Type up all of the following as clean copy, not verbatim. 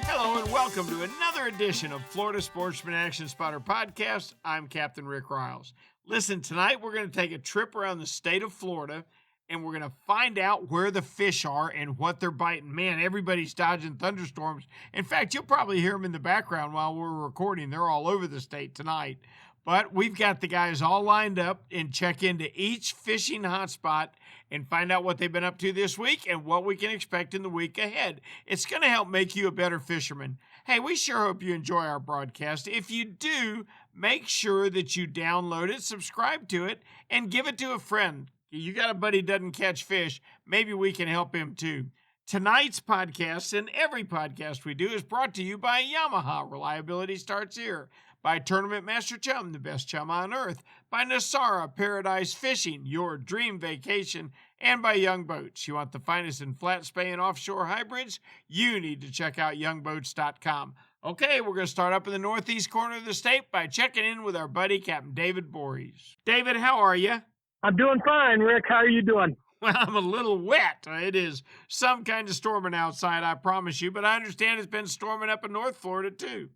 Hello and welcome to another edition of Florida Sportsman Action Spotter Podcast. I'm Captain Rick Riles. Listen, tonight we're going to take a trip around the state of Florida and we're going to find out where the fish are and what they're biting. Man, everybody's dodging thunderstorms. In fact, you'll probably hear them in the background while we're recording. They're all over the state tonight. But we've got the guys all lined up and check into each fishing hotspot and find out what they've been up to this week and what we can expect in the week ahead. It's going to help make you a better fisherman. Hey, we sure hope you enjoy our broadcast. If you do, make sure that you download it, subscribe to it, and give it to a friend. You got a buddy who doesn't catch fish, maybe we can help him too. Tonight's podcast and every podcast we do is brought to you by Yamaha. Reliability starts here. By Tournament Master Chum, the best chum on earth. By Nosara, Paradise Fishing, your dream vacation. And by Young Boats. You want the finest in flat spay and offshore hybrids? You need to check out youngboats.com. Okay, we're going to start up in the northeast corner of the state by checking in with our buddy, Captain David Voorhees. David, how are you? I'm doing fine, Rick. How are you doing? Well, I'm a little wet. It is some kind of storming outside, I promise you, but I understand it's been storming up in North Florida, too.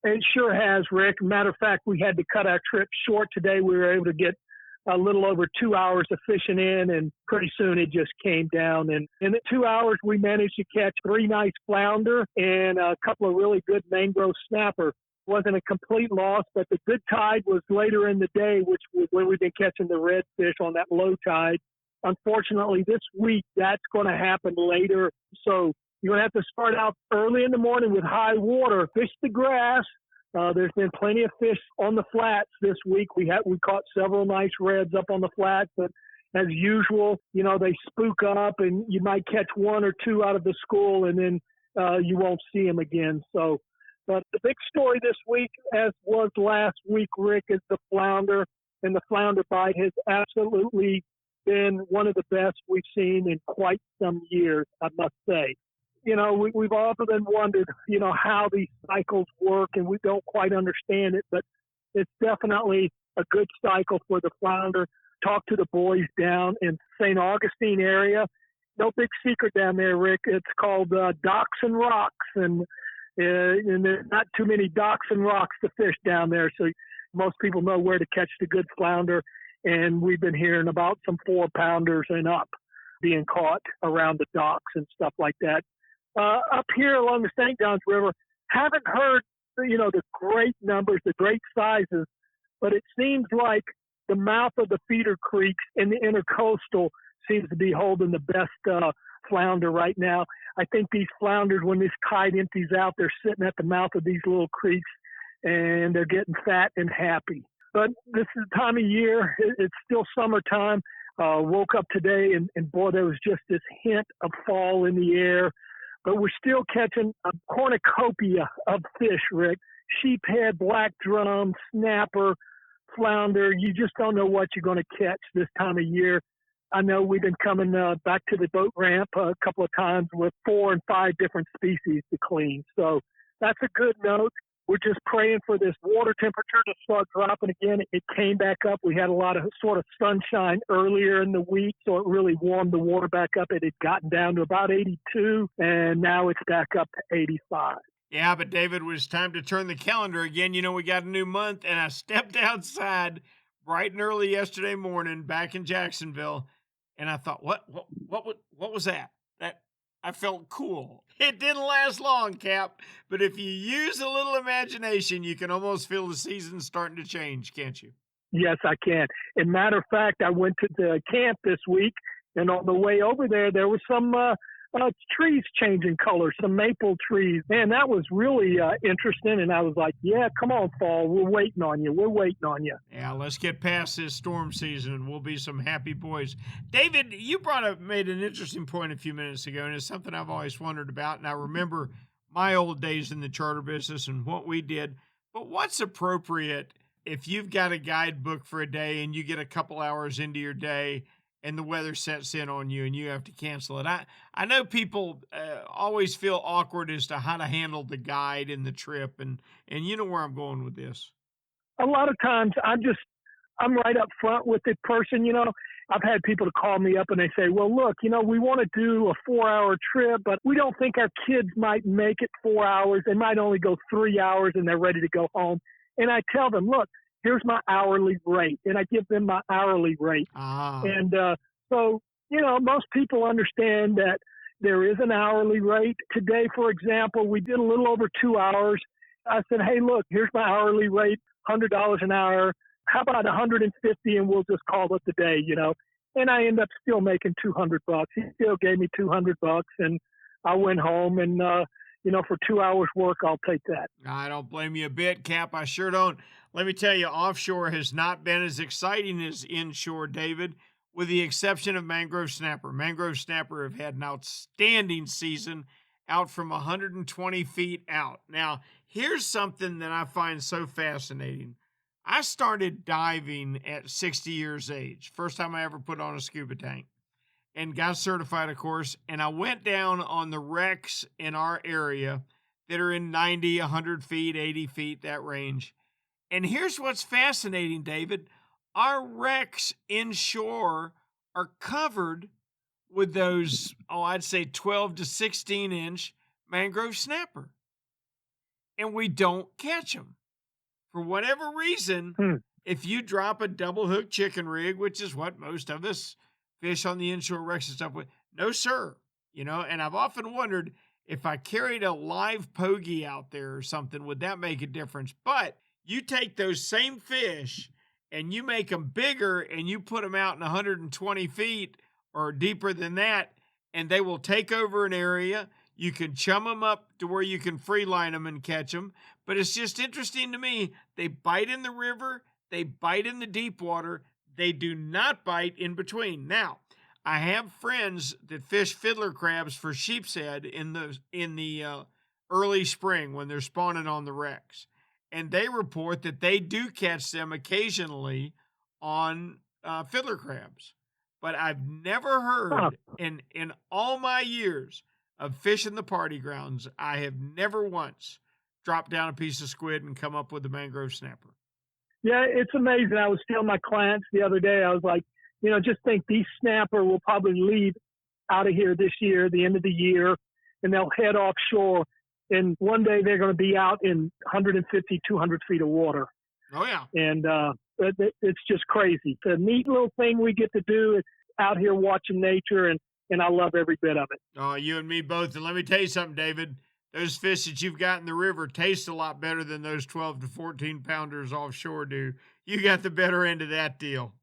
It sure has, Rick. Matter of fact, we had to cut our trip short today. We were able to get a little over 2 hours of fishing in, and pretty soon it just came down. And in the 2 hours, we managed to catch 3 nice flounder and a couple of really good mangrove snapper. Wasn't a complete loss, but the good tide was later in the day, which was when we've been catching the redfish on that low tide. Unfortunately, this week, that's going to happen later. So you're going to have to start out early in the morning with high water, fish the grass. There's been plenty of fish on the flats this week. We caught several nice reds up on the flats, but as usual, they spook up and you might catch 1 or 2 out of the school and then you won't see them again. So, but the big story this week, as was last week, Rick, is the flounder, and the flounder bite has absolutely been one of the best we've seen in quite some years, I must say. We've often wondered, how these cycles work, and we don't quite understand it, but it's definitely a good cycle for the flounder. Talk to the boys down in St. Augustine area. No big secret down there, Rick. It's called Docks and Rocks, and there's not too many docks and rocks to fish down there, so most people know where to catch the good flounder, and we've been hearing about some 4-pounders and up being caught around the docks and stuff like that. Up here along the St. Johns River, haven't heard, the great numbers, the great sizes, but it seems like the mouth of the feeder creeks in the intercoastal seems to be holding the best flounder right now. I think these flounders, when this tide empties out, they're sitting at the mouth of these little creeks, and they're getting fat and happy. But this is the time of year. It's still summertime. Woke up today, and boy, there was just this hint of fall in the air. But we're still catching a cornucopia of fish, Rick. Sheephead, black drum, snapper, flounder. You just don't know what you're going to catch this time of year. I know we've been coming back to the boat ramp a couple of times with 4 and 5 different species to clean. So that's a good note. We're just praying for this water temperature to start dropping again. It came back up. We had a lot of sort of sunshine earlier in the week, so it really warmed the water back up. It had gotten down to about 82, and now it's back up to 85. Yeah, but David, it was time to turn the calendar again. We got a new month, and I stepped outside bright and early yesterday morning back in Jacksonville, and I thought, what was that? I felt cool. It didn't last long, Cap, but if you use a little imagination, you can almost feel the season starting to change, can't you? Yes, I can. As a matter of fact, I went to the camp this week, and on the way over there was some trees changing color, some maple trees. Man, that was really interesting, and I was like, yeah, come on, fall. We're waiting on you. We're waiting on you. Yeah, let's get past this storm season, and we'll be some happy boys. David, you made an interesting point a few minutes ago, and it's something I've always wondered about, and I remember my old days in the charter business and what we did. But what's appropriate if you've got a guidebook for a day and you get a couple hours into your day and the weather sets in on you and you have to cancel it? I know people always feel awkward as to how to handle the guide and the trip, and you know where I'm going with this. A lot of times I'm right up front with the person, I've had people to call me up and they say, well, look, we want to do a 4-hour trip, but we don't think our kids might make it 4 hours. They might only go 3 hours and they're ready to go home. And I tell them, look, here's my hourly rate. And I give them my hourly rate. And so, most people understand that there is an hourly rate. Today, for example, we did a little over 2 hours. I said, hey, look, here's my hourly rate, $100 an hour. How about 150 and we'll just call it the day, And I end up still making $200. He still gave me $200 and I went home and, for 2 hours work, I'll take that. I don't blame you a bit, Cap. I sure don't. Let me tell you, offshore has not been as exciting as inshore, David, with the exception of mangrove snapper. Mangrove snapper have had an outstanding season out from 120 feet out. Now, here's something that I find so fascinating. I started diving at 60 years age. First time I ever put on a scuba tank and got certified, of course. And I went down on the wrecks in our area that are in 90, 100 feet, 80 feet, that range. And here's what's fascinating, David. Our wrecks inshore are covered with those, I'd say 12 to 16 inch mangrove snapper. And we don't catch them. For whatever reason, if you drop a double hook chicken rig, which is what most of us fish on the inshore wrecks and stuff with, no, sir. And I've often wondered if I carried a live pogie out there or something, would that make a difference? But you take those same fish and you make them bigger and you put them out in 120 feet or deeper than that, and they will take over an area. You can chum them up to where you can free line them and catch them. But it's just interesting to me. They bite in the river. They bite in the deep water. They do not bite in between. Now, I have friends that fish fiddler crabs for sheep's head in the early spring when they're spawning on the wrecks. And they report that they do catch them occasionally on fiddler crabs. But I've never heard in all my years of fishing the party grounds, I have never once dropped down a piece of squid and come up with a mangrove snapper. Yeah, it's amazing. I was telling my clients the other day, I was like, just think these snapper will probably leave out of here this year, the end of the year, and they'll head offshore. And one day they're going to be out in 150, 200 feet of water. Oh, yeah. And it's just crazy. It's a neat little thing we get to do. It's out here watching nature, and I love every bit of it. Oh, you and me both. And let me tell you something, David. Those fish that you've got in the river taste a lot better than those 12 to 14 pounders offshore do. You got the better end of that deal.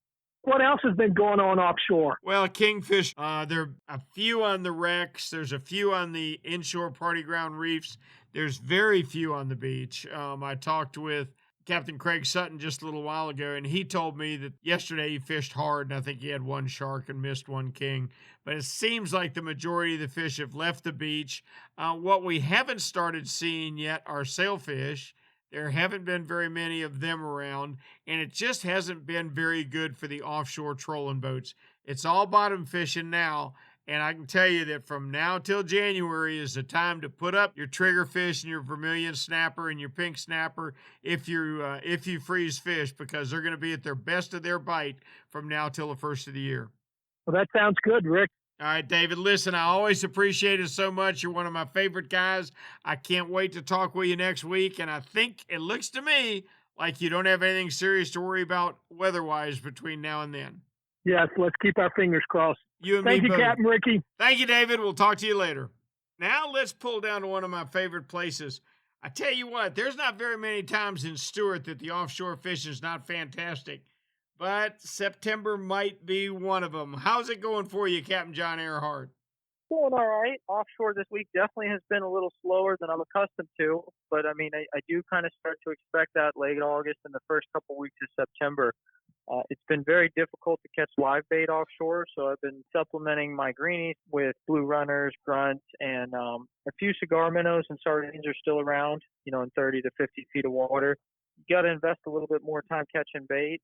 What else has been going on offshore? Well, kingfish, there are a few on the wrecks. There's a few on the inshore party ground reefs. There's very few on the beach. I talked with Captain Craig Sutton just a little while ago, and he told me that yesterday he fished hard, and I think he had one shark and missed one king. But it seems like the majority of the fish have left the beach. What we haven't started seeing yet are sailfish. There haven't been very many of them around, and it just hasn't been very good for the offshore trolling boats. It's all bottom fishing now, and I can tell you that from now till January is the time to put up your triggerfish and your vermilion snapper and your pink snapper if you freeze fish, because they're going to be at their best of their bite from now till the first of the year. Well, that sounds good, Rick. All right, David, listen, I always appreciate it so much. You're one of my favorite guys. I can't wait to talk with you next week, and I think it looks to me like you don't have anything serious to worry about weather-wise between now and then. Yes, let's keep our fingers crossed. Thank you, Captain Ricky. Thank you, David. We'll talk to you later. Now let's pull down to one of my favorite places. I tell you what, there's not very many times in Stewart that the offshore fishing is not fantastic, but September might be one of them. How's it going for you, Captain John Earhart? Going all right. Offshore this week definitely has been a little slower than I'm accustomed to, but I mean, I do kind of start to expect that late August and the first couple weeks of September. It's been very difficult to catch live bait offshore, so I've been supplementing my greenies with blue runners, grunts, and a few cigar minnows and sardines are still around, in 30 to 50 feet of water. You got to invest a little bit more time catching bait.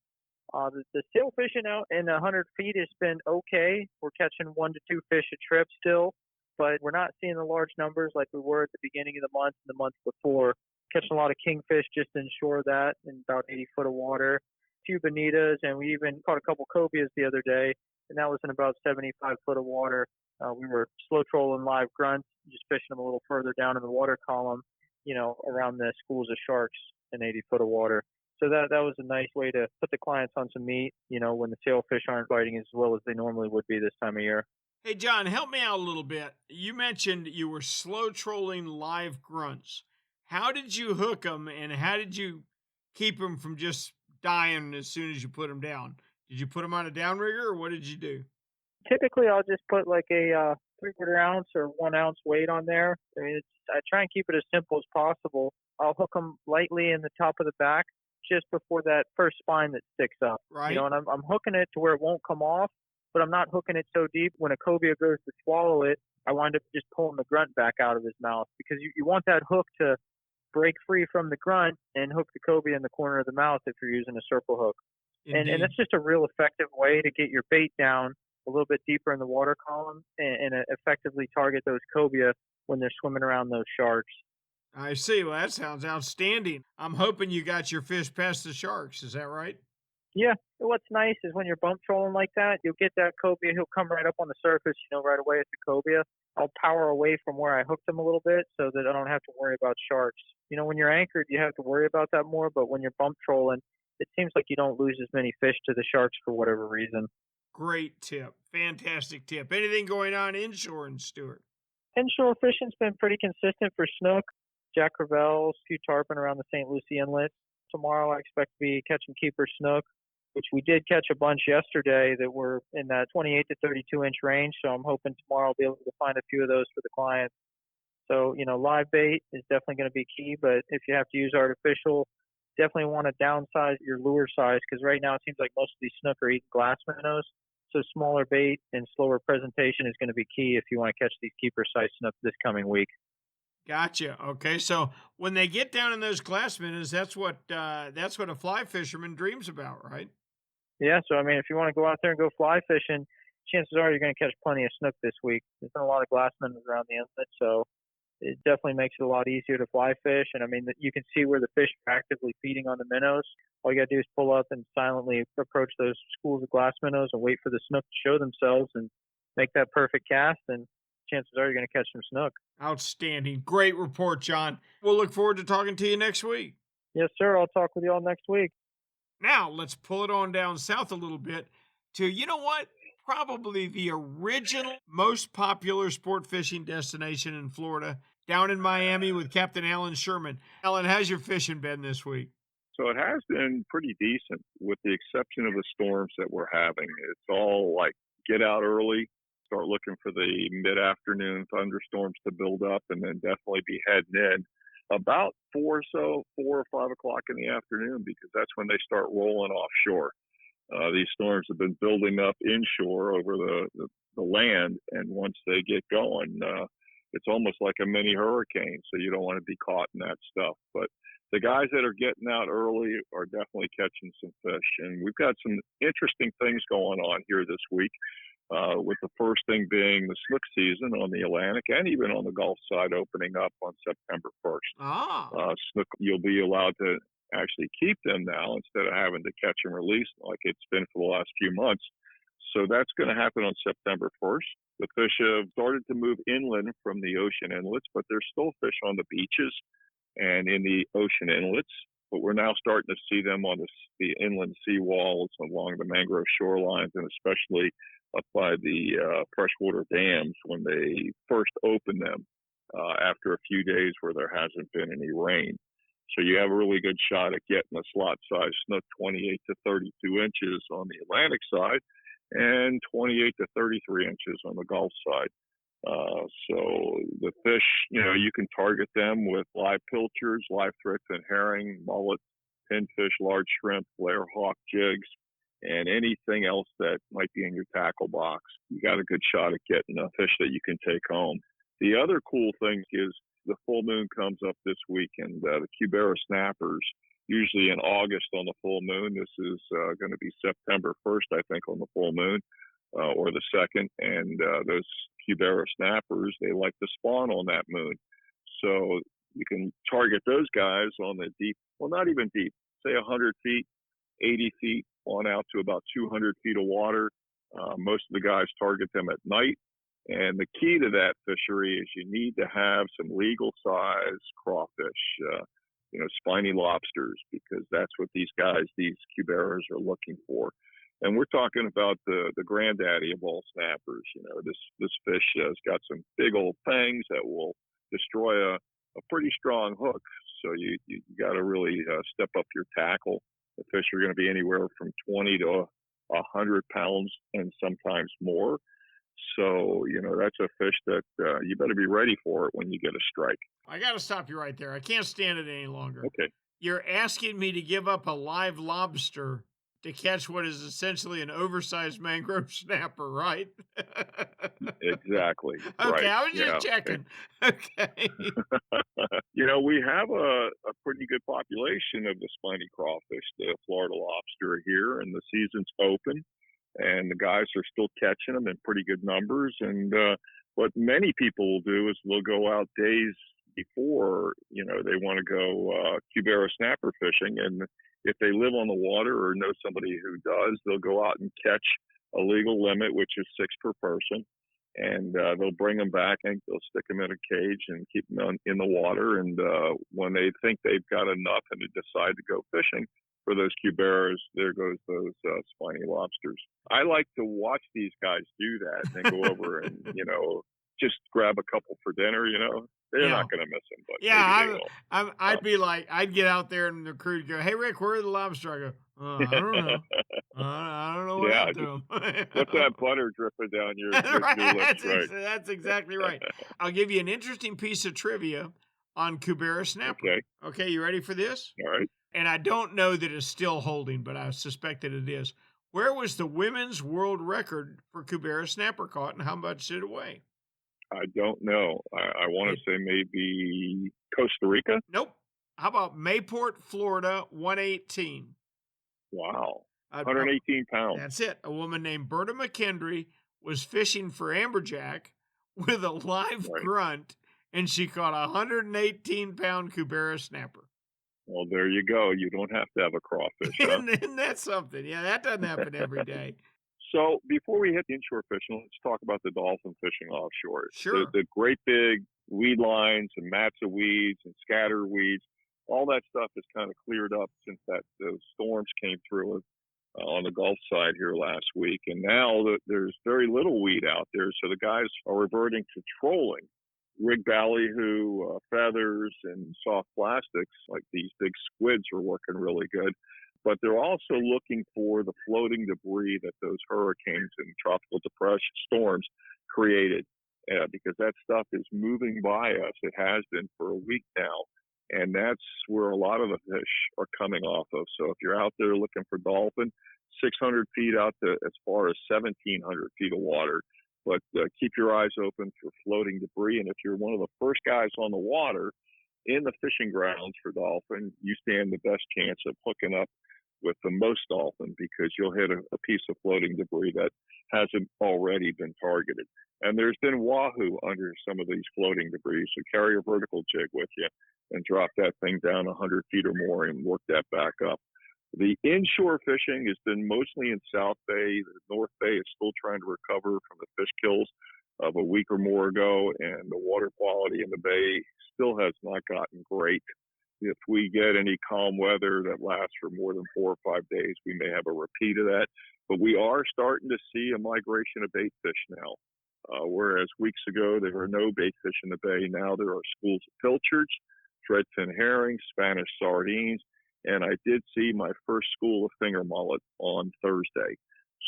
The sail fishing out in 100 feet has been okay. We're catching 1 to 2 fish a trip still, but we're not seeing the large numbers like we were at the beginning of the month and the month before. Catching a lot of kingfish just inshore that in about 80 foot of water. few bonitas, and we even caught a couple cobias the other day, and that was in about 75 foot of water. We were slow trolling live grunts, just fishing them a little further down in the water column, around the schools of sharks in 80 foot of water. So that was a nice way to put the clients on some meat, when the sailfish aren't biting as well as they normally would be this time of year. Hey, John, help me out a little bit. You mentioned you were slow trolling live grunts. How did you hook them, and how did you keep them from just dying as soon as you put them down? Did you put them on a downrigger, or what did you do? Typically, I'll just put like a 3/4 ounce or 1 ounce weight on there. I try and keep it as simple as possible. I'll hook them lightly in the top of the back, just before that first spine that sticks up. Right. And I'm hooking it to where it won't come off, but I'm not hooking it so deep. When a cobia goes to swallow it, I wind up just pulling the grunt back out of his mouth, because you want that hook to break free from the grunt and hook the cobia in the corner of the mouth if you're using a circle hook. And that's just a real effective way to get your bait down a little bit deeper in the water column and effectively target those cobia when they're swimming around those sharks. I see. Well, that sounds outstanding. I'm hoping you got your fish past the sharks. Is that right? Yeah. What's nice is when you're bump trolling like that, you'll get that cobia. He'll come right up on the surface, right away at the cobia. I'll power away from where I hooked him a little bit so that I don't have to worry about sharks. When you're anchored, you have to worry about that more. But when you're bump trolling, it seems like you don't lose as many fish to the sharks for whatever reason. Great tip. Fantastic tip. Anything going on inshore in Stewart? Inshore fishing's been pretty consistent for snook, jack crevalles, a few tarpon around the St. Lucie Inlet. Tomorrow I expect to be catching keeper snook, which we did catch a bunch yesterday that were in that 28 to 32 inch range. So I'm hoping tomorrow I'll be able to find a few of those for the clients. So, live bait is definitely going to be key, but if you have to use artificial, definitely want to downsize your lure size, because right now it seems like most of these snook are eating glass minnows. So smaller bait and slower presentation is going to be key if you want to catch these keeper size snook this coming week. Gotcha. Okay, so when they get down in those glass minnows, that's what a fly fisherman dreams about, right? Yeah. So if you want to go out there and go fly fishing, chances are you're going to catch plenty of snook this week. There's been a lot of glass minnows around the inlet, so it definitely makes it a lot easier to fly fish. And you can see where the fish are actively feeding on the minnows. All you got to do is pull up and silently approach those schools of glass minnows and wait for the snook to show themselves and make that perfect cast. And chances are you're going to catch some snook. Outstanding. Great report, John. We'll look forward to talking to you next week. Yes, sir. I'll talk with you all next week. Now, let's pull it on down south a little bit to, probably the original most popular sport fishing destination in Florida, down in Miami with Captain Alan Sherman. Alan, how's your fishing been this week? So it has been pretty decent, with the exception of the storms that we're having. It's all like get out early, start looking for the mid-afternoon thunderstorms to build up, and then definitely be heading in about 4 or 5 o'clock in the afternoon, because that's when they start rolling offshore. These storms have been building up inshore over the land, and once they get going, it's almost like a mini hurricane, so you don't want to be caught in that stuff. But the guys that are getting out early are definitely catching some fish, and we've got some interesting things going on here this week, with the first thing being the snook season on the Atlantic and even on the Gulf side opening up on September 1st. Snook, you'll be allowed to actually keep them now instead of having to catch and release like it's been for the last few months. So that's going to happen on September 1st. The fish have started to move inland from the ocean inlets, but there's still fish on the beaches and in the ocean inlets. But we're now starting to see them on the inland seawalls along the mangrove shorelines, and especially up by the freshwater dams when they first open them after a few days where there hasn't been any rain. So you have a really good shot at getting a slot size snook 28 to 32 inches on the Atlantic side and 28 to 33 inches on the Gulf side. So the fish, you can target them with live pilchards, live threats and herring, mullet, pinfish, large shrimp, flare hawk jigs, and anything else that might be in your tackle box. You got a good shot at getting a fish that you can take home. The other cool thing is the full moon comes up this week, and the Cubera snappers, usually in August on the full moon. This is going to be September 1st, I think, on the full moon, or the 2nd. And those Cubera snappers, they like to spawn on that moon. So you can target those guys on the deep, well, not even deep, say 100 feet, 80 feet on out to about 200 feet of water. Most of the guys target them at night. And the key to that fishery is you need to have some legal size crawfish, spiny lobsters, because that's what these cuberas are looking for. And we're talking about the granddaddy of all snappers. This fish has got some big old fangs that will destroy a pretty strong hook. So you got to really step up your tackle. The fish are going to be anywhere from 20 to 100 pounds and sometimes more. So, that's a fish that you better be ready for it when you get a strike. I got to stop you right there. I can't stand it any longer. Okay. You're asking me to give up a live lobster to catch what is essentially an oversized mangrove snapper, right? Exactly. Okay, right. I was just checking. Okay. We have a pretty good population of the spiny crawfish, the Florida lobster here, and the season's open, and the guys are still catching them in pretty good numbers. And what many people will do is they'll go out days before, they want to go cubera snapper fishing, and if they live on the water or know somebody who does, they'll go out and catch a legal limit, which is 6 per person. And they'll bring them back and they'll stick them in a cage and keep them in the water. And when they think they've got enough and they decide to go fishing for those cuberas, there goes those spiny lobsters. I like to watch these guys do that and go over and, just grab a couple for dinner, They're not going to miss them. But I'd be like, I'd get out there and the crew would go, "Hey, Rick, where are the lobster?" I go, "I don't know. I don't know what happened to them." What's that butter dripping down your lips, right? That's exactly right. I'll give you an interesting piece of trivia on cubera snapper. Okay, you ready for this? All right. And I don't know that it's still holding, but I suspect that it is. Where was the women's world record for cubera snapper caught, and how much did it weigh? I don't know. I want to say maybe Costa Rica. Nope. How about Mayport, Florida, 118? Wow. 118 pounds. That's it. A woman named Berta McKendry was fishing for amberjack with a live grunt, and she caught a 118-pound cubera snapper. Well, there you go. You don't have to have a crawfish. Huh? Isn't that something? Yeah, that doesn't happen every day. So before we hit the inshore fishing, let's talk about the dolphin fishing offshore. Sure. The great big weed lines and mats of weeds and scatter weeds, all that stuff is kind of cleared up since those storms came through on the Gulf side here last week. And now there's very little weed out there. So the guys are reverting to trolling. Rig ballyhoo, feathers, and soft plastics, like these big squids, are working really good. But they're also looking for the floating debris that those hurricanes and tropical depression storms created, because that stuff is moving by us. It has been for a week now, and that's where a lot of the fish are coming off of. So if you're out there looking for dolphin, 600 feet out to as far as 1,700 feet of water. But keep your eyes open for floating debris. And if you're one of the first guys on the water in the fishing grounds for dolphin, you stand the best chance of hooking up with the most dolphin, because you'll hit a piece of floating debris that hasn't already been targeted. And there's been wahoo under some of these floating debris. So carry a vertical jig with you and drop that thing down 100 feet or more and work that back up. The inshore fishing has been mostly in South Bay. The North Bay is still trying to recover from the fish kills of a week or more ago, and the water quality in the bay still has not gotten great. If we get any calm weather that lasts for more than 4 or 5 days, we may have a repeat of that. But we are starting to see a migration of bait fish now. Whereas weeks ago there were no bait fish in the bay, now there are schools of pilchards, threadfin herring, Spanish sardines, and I did see my first school of finger mullet on Thursday.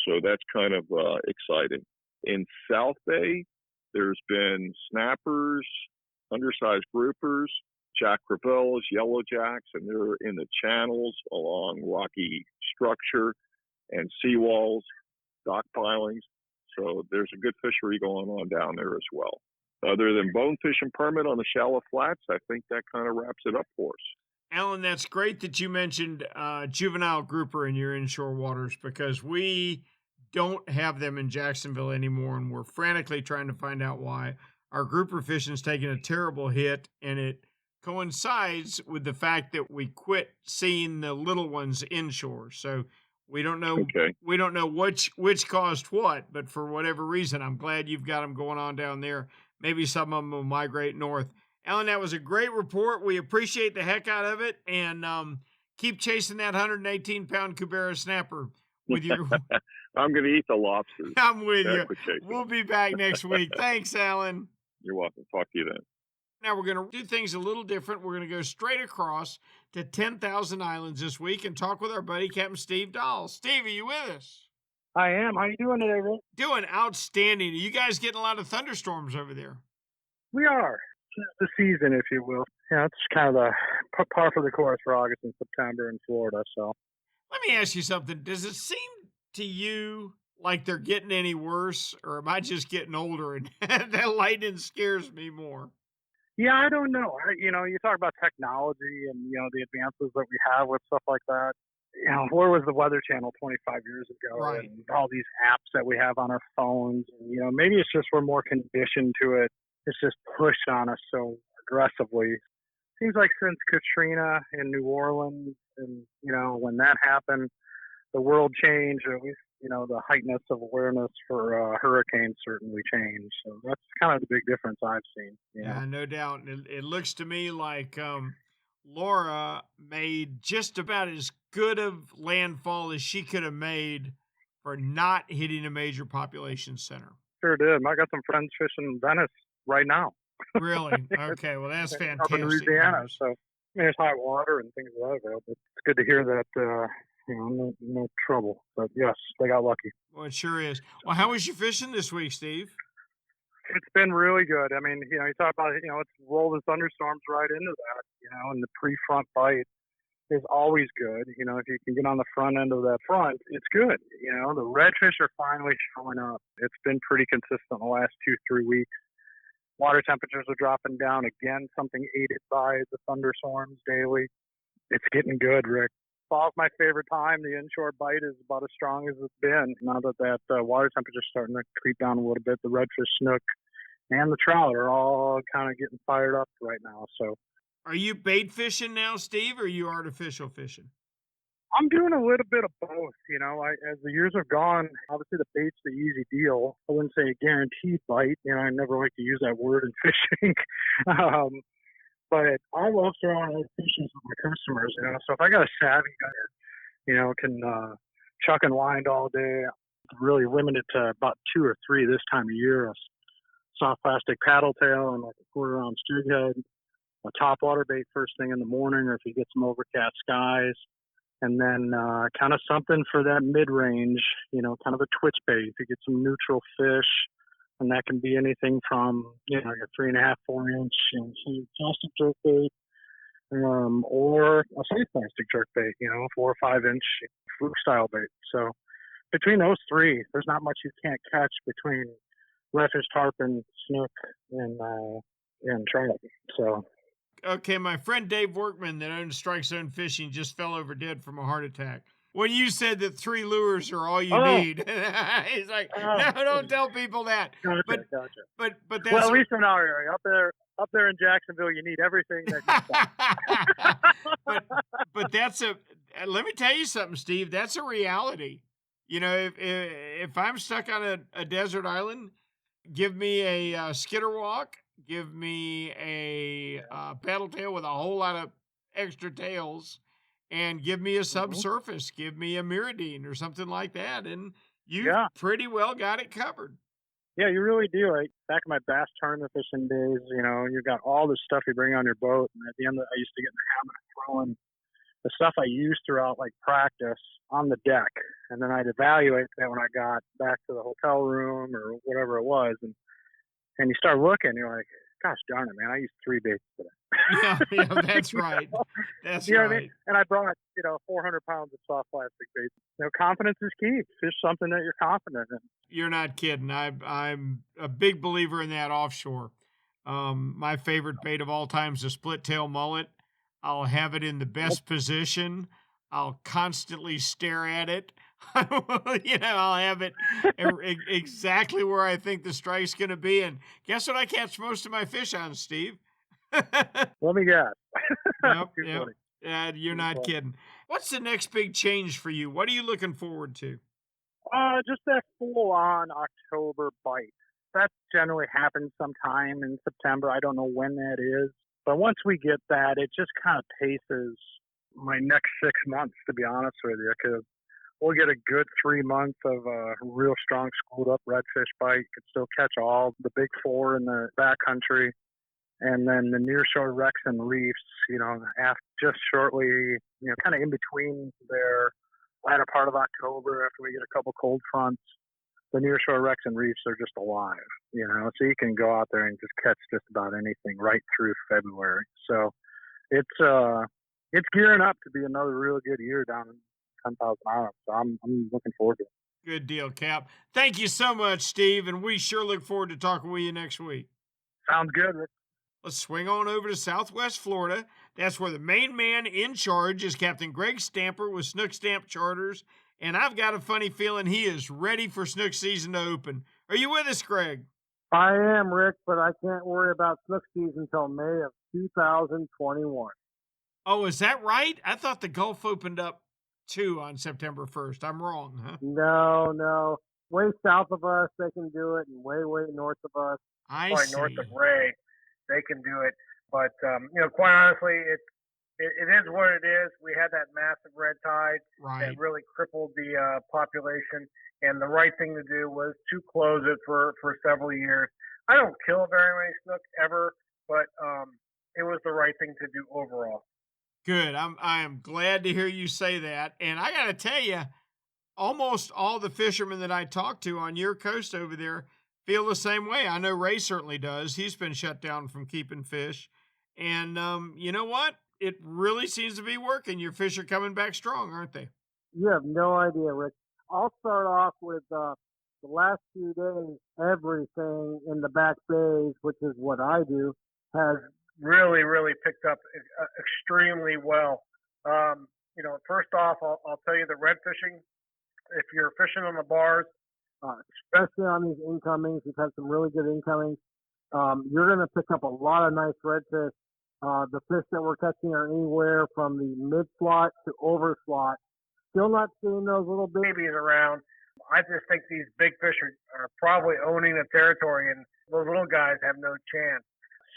So that's kind of exciting. In South Bay, there's been snappers, undersized groupers, jack crevilles, yellow jacks, and they're in the channels along rocky structure and seawalls, dock pilings. So there's a good fishery going on down there as well. Other than bonefish and permit on the shallow flats, I think that kind of wraps it up for us. Alan, that's great that you mentioned juvenile grouper in your inshore waters, because we don't have them in Jacksonville anymore, and we're frantically trying to find out why. Our grouper fishing's taking a terrible hit, and it coincides with the fact that we quit seeing the little ones inshore. So we don't know which caused what, but for whatever reason, I'm glad you've got them going on down there. Maybe some of them will migrate north. Alan, that was a great report. We appreciate the heck out of it, and keep chasing that 118-pound Cubera snapper with your. I'm going to eat the lobsters. I'm with you. We'll be back next week. Thanks, Alan. You're welcome. Talk to you then. Now we're going to do things a little different. We're going to go straight across to 10,000 Islands this week and talk with our buddy, Captain Steve Dahl. Steve, are you with us? I am. How you doing today, Rick? Doing outstanding. Are you guys getting a lot of thunderstorms over there? We are. It's the season, if you will. Yeah, it's kind of the par for the course for August and September in Florida. So, let me ask you something. Does it seem to you like they're getting any worse, or am I just getting older and that lightning scares me more? Yeah, I don't know. You talk about technology and, the advances that we have with stuff like that. Where was the Weather Channel 25 years ago? Right. And all these apps that we have on our phones. And, maybe it's just we're more conditioned to it. It's just pushed on us so aggressively. Seems like since Katrina in New Orleans and, when that happened, the world changed, or at least, the heightened of awareness for hurricanes certainly changed. So that's kind of the big difference I've seen. Yeah, no doubt. It looks to me like Laura made just about as good of landfall as she could have made for not hitting a major population center. Sure did. I got some friends fishing in Venice right now. Really? Okay, well, that's fantastic. Up in Louisiana, so there's high water and things like that. It's good to hear that, no trouble. But yes, they got lucky. Well, it sure is. Well, how was your fishing this week, Steve? It's been really good. I mean, you talk about, it's rolling thunderstorms right into that, and the pre-front bite is always good. If you can get on the front end of that front, it's good. The redfish are finally showing up. It's been pretty consistent the last 2-3 weeks. Water temperatures are dropping down again, something aided by the thunderstorms daily. It's getting good, Rick. Fall's my favorite time. The inshore bite is about as strong as it's been. Now that water temperature's starting to creep down a little bit, the redfish, snook, and the trout are all kind of getting fired up right now. So, are you bait fishing now, Steve, or are you artificial fishing? I'm doing a little bit of both. As the years have gone, obviously the bait's the easy deal. I wouldn't say a guaranteed bite. I never like to use that word in fishing. But I love throwing out fishes with my customers. So if I got a savvy guy that, can chuck and wind all day, really limited to about 2 or 3 this time of year. A soft plastic paddle tail and like a quarter-ounce jig head, a top water bait first thing in the morning, or if you get some overcast skies. And then kind of something for that mid-range, kind of a twitch bait. If you get some neutral fish, and that can be anything from, your 3.5, 4-inch plastic jerk bait, or a safe plastic jerk bait, 4 or 5-inch fluke-style bait. So between those 3, there's not much you can't catch between redfish, tarpon, snook, and trout. So. Okay, my friend Dave Workman that owns Strike Zone Fishing just fell over dead from a heart attack. When you said that 3 lures are all you need, he's like, no, don't tell people that. Gotcha. But that's well, at least in our area, up there in Jacksonville, you need everything that you but that's let me tell you something, Steve. That's a reality. If I'm stuck on a desert island, give me a skitter walk. Give me a paddle tail with a whole lot of extra tails, and give me a subsurface. Give me a Miradine or something like that, and you pretty well got it covered. Yeah, you really do. Back in my bass tournament fishing days, you've got all the stuff you bring on your boat, and at the end, I used to get in the habit of throwing the stuff I used throughout practice on the deck, and then I'd evaluate that when I got back to the hotel room or whatever it was, and you start looking, you're like, gosh darn it, man, I used 3 baits today. Yeah, that's right. That's right. What I mean? And I brought, 400 pounds of soft plastic baits. Confidence is key. Fish something that you're confident in. You're not kidding. I'm a big believer in that offshore. My favorite bait of all time is a split tail mullet. I'll have it in the best position. I'll constantly stare at it. I'll have it exactly where I think the strike's going to be. And guess what I catch most of my fish on, Steve? Let me guess. Yep, Too yep. funny. You're Too not funny. kidding. What's the next big change for you? What are you looking forward to? Just that full-on October bite. That generally happens sometime in September. I don't know when that is. But once we get that, it just kind of paces my next 6 months, to be honest with you, because we'll get a good 3 months of a real strong schooled-up redfish bite. Could still catch all the big four in the backcountry. And then the nearshore wrecks and reefs, just shortly, kind of in between their latter part of October after we get a couple cold fronts, the nearshore wrecks and reefs are just alive, so you can go out there and just catch just about anything right through February. So it's gearing up to be another real good year down in 10,000 Islands. So I'm looking forward to it. Good deal, Cap. Thank you so much, Steve, and we sure look forward to talking with you next week. Sounds good, Rick. Let's swing on over to Southwest Florida. That's where the main man in charge is Captain Greg Stamper with Snook Stamp Charters, and I've got a funny feeling he is ready for snook season to open. Are you with us, Greg? I am, Rick, but I can't worry about snook season until May of 2021. Oh, is that right? I thought the Gulf opened up too on September 1st. I'm wrong, huh? No. Way south of us, they can do it, and way north of us. I Quite see. north of Ray, they can do it. But, quite honestly, it is what it is. We had that massive red tide Right. that really crippled the population. And the right thing to do was to close it for several years. I don't kill very many snook ever, but it was the right thing to do overall. Good. I am glad to hear you say that. And I got to tell you, almost all the fishermen that I talk to on your coast over there feel the same way. I know Ray certainly does. He's been shut down from keeping fish. And you know what? It really seems to be working. Your fish are coming back strong, aren't they? You have no idea, Rick. I'll start off with the last few days, everything in the back bays, which is what I do, has really, really picked up extremely well. First off, I'll tell you the red fishing, if you're fishing on the bars, especially on these incomings, we've had some really good incomings. You're going to pick up a lot of nice redfish. The fish that we're catching are anywhere from the mid-slot to over-slot. Still not seeing those little babies around. I just think these big fish are probably owning the territory, and those little guys have no chance.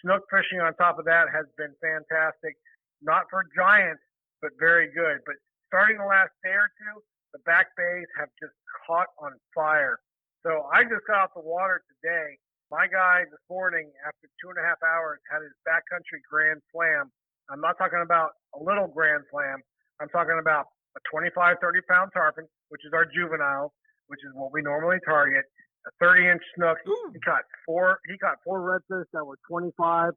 Snook fishing on top of that has been fantastic. Not for giants, but very good. But starting the last day or two, the back bays have just caught on fire. So I just got out the water today. My guy this morning, after 2.5 hours, had his backcountry grand slam. I'm not talking about a little grand slam. I'm talking about a 25, 30-pound tarpon, which is our juvenile, which is what we normally target, a 30-inch snook. Ooh. He caught four redfish that were 25,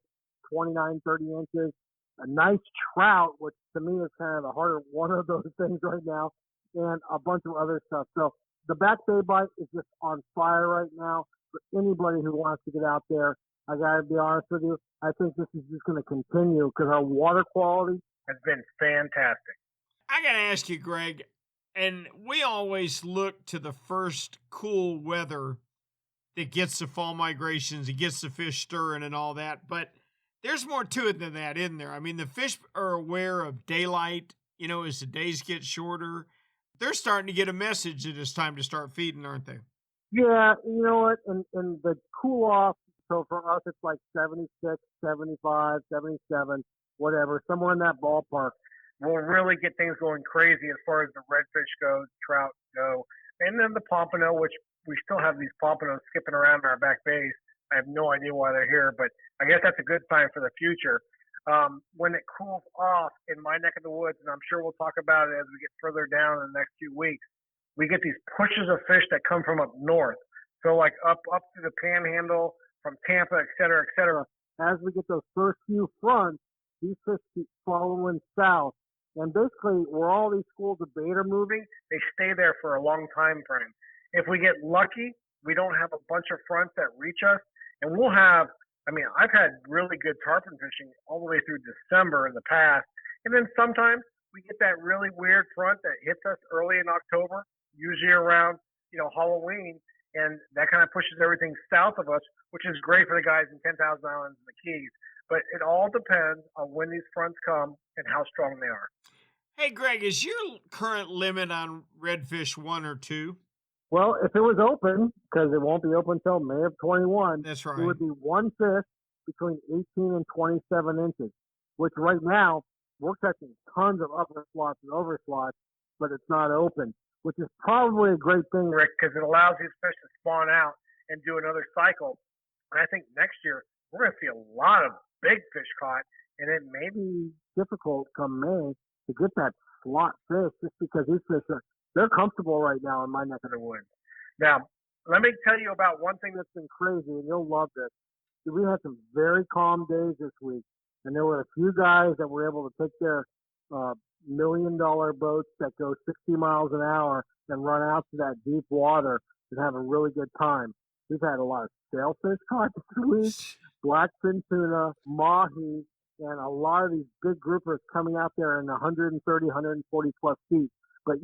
29, 30 inches. A nice trout, which to me is kind of the harder one of those things right now, and a bunch of other stuff. So the back bay bite is just on fire right now. For anybody who wants to get out there, I got to be honest with you, I think this is just going to continue because our water quality has been fantastic. I got to ask you, Greg, and we always look to the first cool weather that gets the fall migrations, it gets the fish stirring and all that, but there's more to it than that, isn't there? I mean, the fish are aware of daylight, as the days get shorter. They're starting to get a message that it's time to start feeding, aren't they? Yeah, you know what? And the cool off, so for us, it's like 76, 75, 77, whatever, somewhere in that ballpark. We'll really get things going crazy as far as the redfish goes, trout go, and then the pompano, which we still have these pompanos skipping around in our back bays. I have no idea why they're here, but I guess that's a good sign for the future. When it cools off in my neck of the woods, and I'm sure we'll talk about it as we get further down in the next few weeks, we get these pushes of fish that come from up north. So like up to the Panhandle, from Tampa, et cetera, et cetera. As we get those first few fronts, these fish keep following south. And basically, where all these schools of bait are moving, they stay there for a long time frame. If we get lucky, we don't have a bunch of fronts that reach us, and we'll have, I've had really good tarpon fishing all the way through December in the past, and then sometimes we get that really weird front that hits us early in October, usually around, Halloween, and that kind of pushes everything south of us, which is great for the guys in 10,000 Islands and the Keys. But it all depends on when these fronts come and how strong they are. Hey, Greg, is your current limit on redfish 1 or 2? Well, if it was open, because it won't be open until May of 21, That's right. it would be one fish between 18 and 27 inches, which right now we're catching tons of upper slots and over slots, but it's not open, which is probably a great thing, Rick, because it allows these fish to spawn out and do another cycle. And I think next year we're going to see a lot of big fish caught, and it may be difficult come May to get that slot fish just because these fish they're comfortable right now in my neck of the woods. Now, let me tell you about one thing That's been crazy, and you'll love this. We had some very calm days this week, and there were a few guys that were able to take their $1 million boats that go 60 miles an hour and run out to that deep water and have a really good time. We've had a lot of sailfish caught this week, blackfin tuna, mahi, and a lot of these big groupers coming out there in 130, 140 plus feet. But,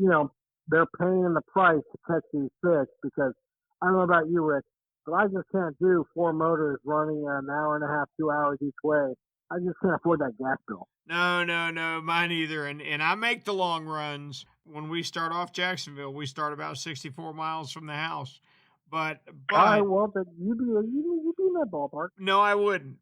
they're paying the price to catch these fish because I don't know about you, Rick, but I just can't do 4 motors running an hour and a half, 2 hours each way. I just can't afford that gas bill. No, mine either. And I make the long runs. When we start off Jacksonville, we start about 64 miles from the house. But well, but you'd be in that ballpark. No, I wouldn't,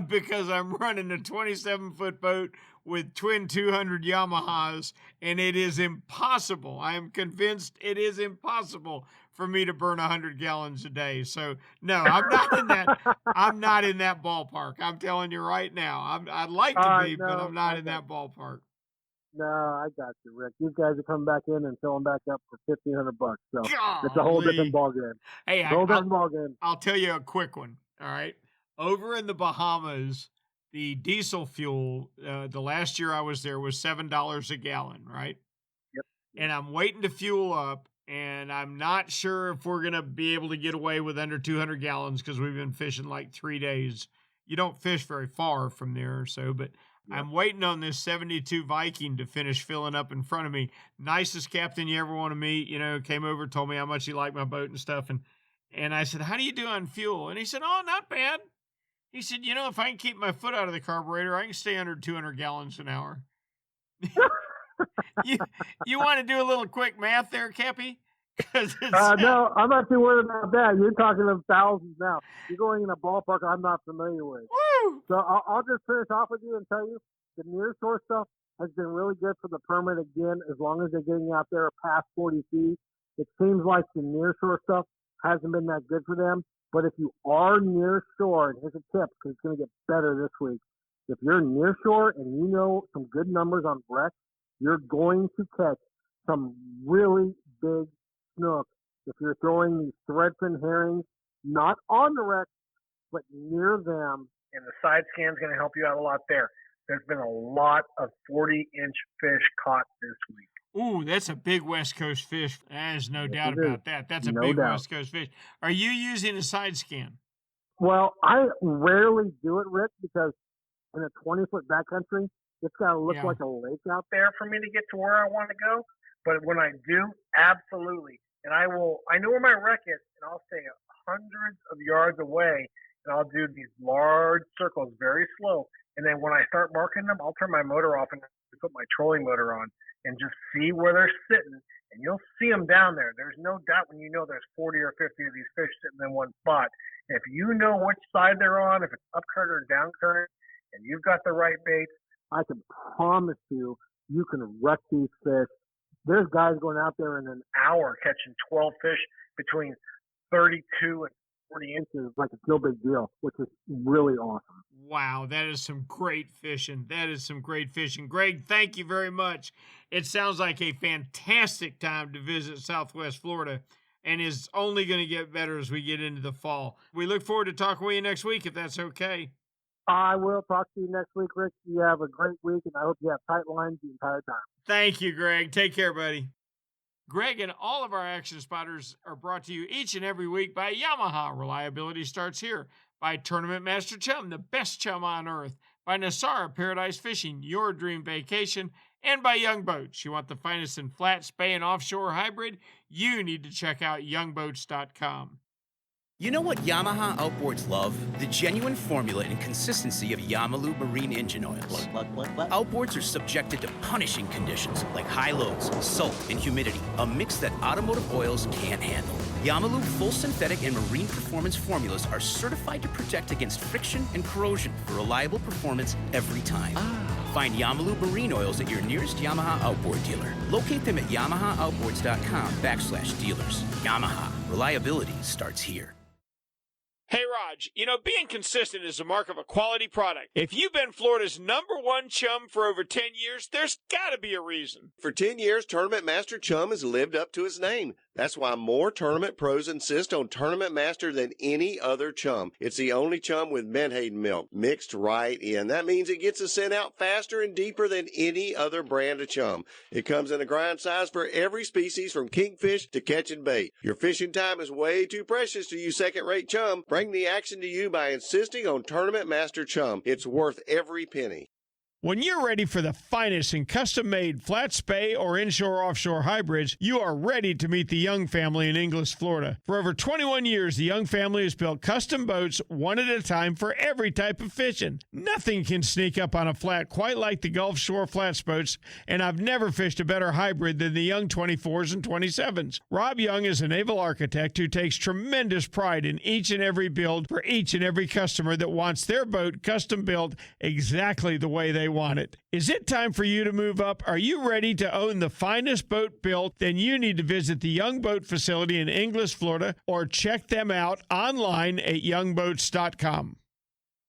because I'm running a 27-foot boat with twin 200 Yamahas, and it is impossible. I am convinced it is impossible for me to burn 100 gallons a day. So no, I'm not in that. I'm not in that ballpark. I'm telling you right now. I'd like to be, but I'm not in that ballpark. No, I got you, Rick. These guys are coming back in and filling back up for $1,500. So Golly. It's a whole different ballgame. Hey, ballgame. I'll tell you a quick one. All right, over in the Bahamas, the diesel fuel. The last year I was there was $7 a gallon. Right. Yep. And I'm waiting to fuel up, and I'm not sure if we're gonna be able to get away with under 200 gallons because we've been fishing like 3 days. You don't fish very far from there, or so, but. Yep. I'm waiting on this 72 Viking to finish filling up in front of me. Nicest captain you ever want to meet, came over, told me how much he liked my boat and stuff. And I said, how do you do on fuel? And he said, oh, not bad. He said, if I can keep my foot out of the carburetor, I can stay under 200 gallons an hour. You want to do a little quick math there, Cappy? No, I'm not too worried about that. You're talking of thousands now. You're going in a ballpark I'm not familiar with. Woo! So I'll just finish off with you and tell you the near shore stuff has been really good for the permit again, as long as they're getting out there past 40 feet. It seems like the near shore stuff hasn't been that good for them. But if you are near shore, and here's a tip because it's going to get better this week. If you're near shore and you know some good numbers on wreck, you're going to catch some really big snook if you're throwing these threadfin herrings, not on the wreck, but near them. And the side scan is going to help you out a lot there. There's been a lot of 40-inch fish caught this week. Ooh, that's a big West Coast fish. There's no doubt about that. That's a No big doubt. West Coast fish. Are you using a side scan? Well, I rarely do it, Rick, because in a 20-foot backcountry, it's got to look like a lake out there for me to get to where I want to go. But when I do, absolutely. And I know where my wreck is, and I'll stay hundreds of yards away, and I'll do these large circles very slow. And then when I start marking them, I'll turn my motor off and put my trolling motor on and just see where they're sitting. And you'll see them down there. There's no doubt when you know there's 40 or 50 of these fish sitting in one spot. And if you know which side they're on, if it's up current or down current, and you've got the right bait, I can promise you can wreck these fish. There's guys going out there in an hour catching 12 fish between 32 and 40 inches like it's no big deal, which is really awesome. Wow, that is some great fishing. Greg, thank you very much. It sounds like a fantastic time to visit Southwest Florida and is only going to get better as we get into the fall. We look forward to talking with you next week, if that's okay. I will talk to you next week, Rick. You have a great week, and I hope you have tight lines the entire time. Thank you, Greg. Take care, buddy. Greg and all of our action spotters are brought to you each and every week by Yamaha. Reliability starts here. By Tournament Master Chum, the best chum on earth. By Nosara Paradise Fishing, your dream vacation. And by Young Boats. You want the finest in flat, spay, and offshore hybrid? You need to check out youngboats.com. You know what Yamaha Outboards love? The genuine formula and consistency of Yamalu marine engine oils. Outboards are subjected to punishing conditions like high loads, salt, and humidity, a mix that automotive oils can't handle. Yamalu full synthetic and marine performance formulas are certified to protect against friction and corrosion for reliable performance every time. Find Yamalu marine oils at your nearest Yamaha Outboard dealer. Locate them at yamahaaoutboards.com/dealers. Yamaha. Reliability starts here. Hey, Raj, being consistent is the mark of a quality product. If you've been Florida's #1 chum for over 10 years, there's got to be a reason. For 10 years, Tournament Master Chum has lived up to his name. That's why more tournament pros insist on Tournament Master than any other chum. It's the only chum with menhaden milk mixed right in. That means it gets the scent out faster and deeper than any other brand of chum. It comes in a grind size for every species from kingfish to catching bait. Your fishing time is way too precious to use second-rate chum. Bring the action to you by insisting on Tournament Master Chum. It's worth every penny. When you're ready for the finest in custom-made flat spay or inshore-offshore hybrids, you are ready to meet the Young family in Inglis, Florida. For over 21 years, the Young family has built custom boats one at a time for every type of fishing. Nothing can sneak up on a flat quite like the Gulf Shore flats boats, and I've never fished a better hybrid than the Young 24s and 27s. Rob Young is a naval architect who takes tremendous pride in each and every build for each and every customer that wants their boat custom built exactly the way they want it. Is it time for you to move up? Are you ready to own the finest boat built? Then you need to visit the Young Boat facility in Inglis, Florida, or check them out online at youngboats.com.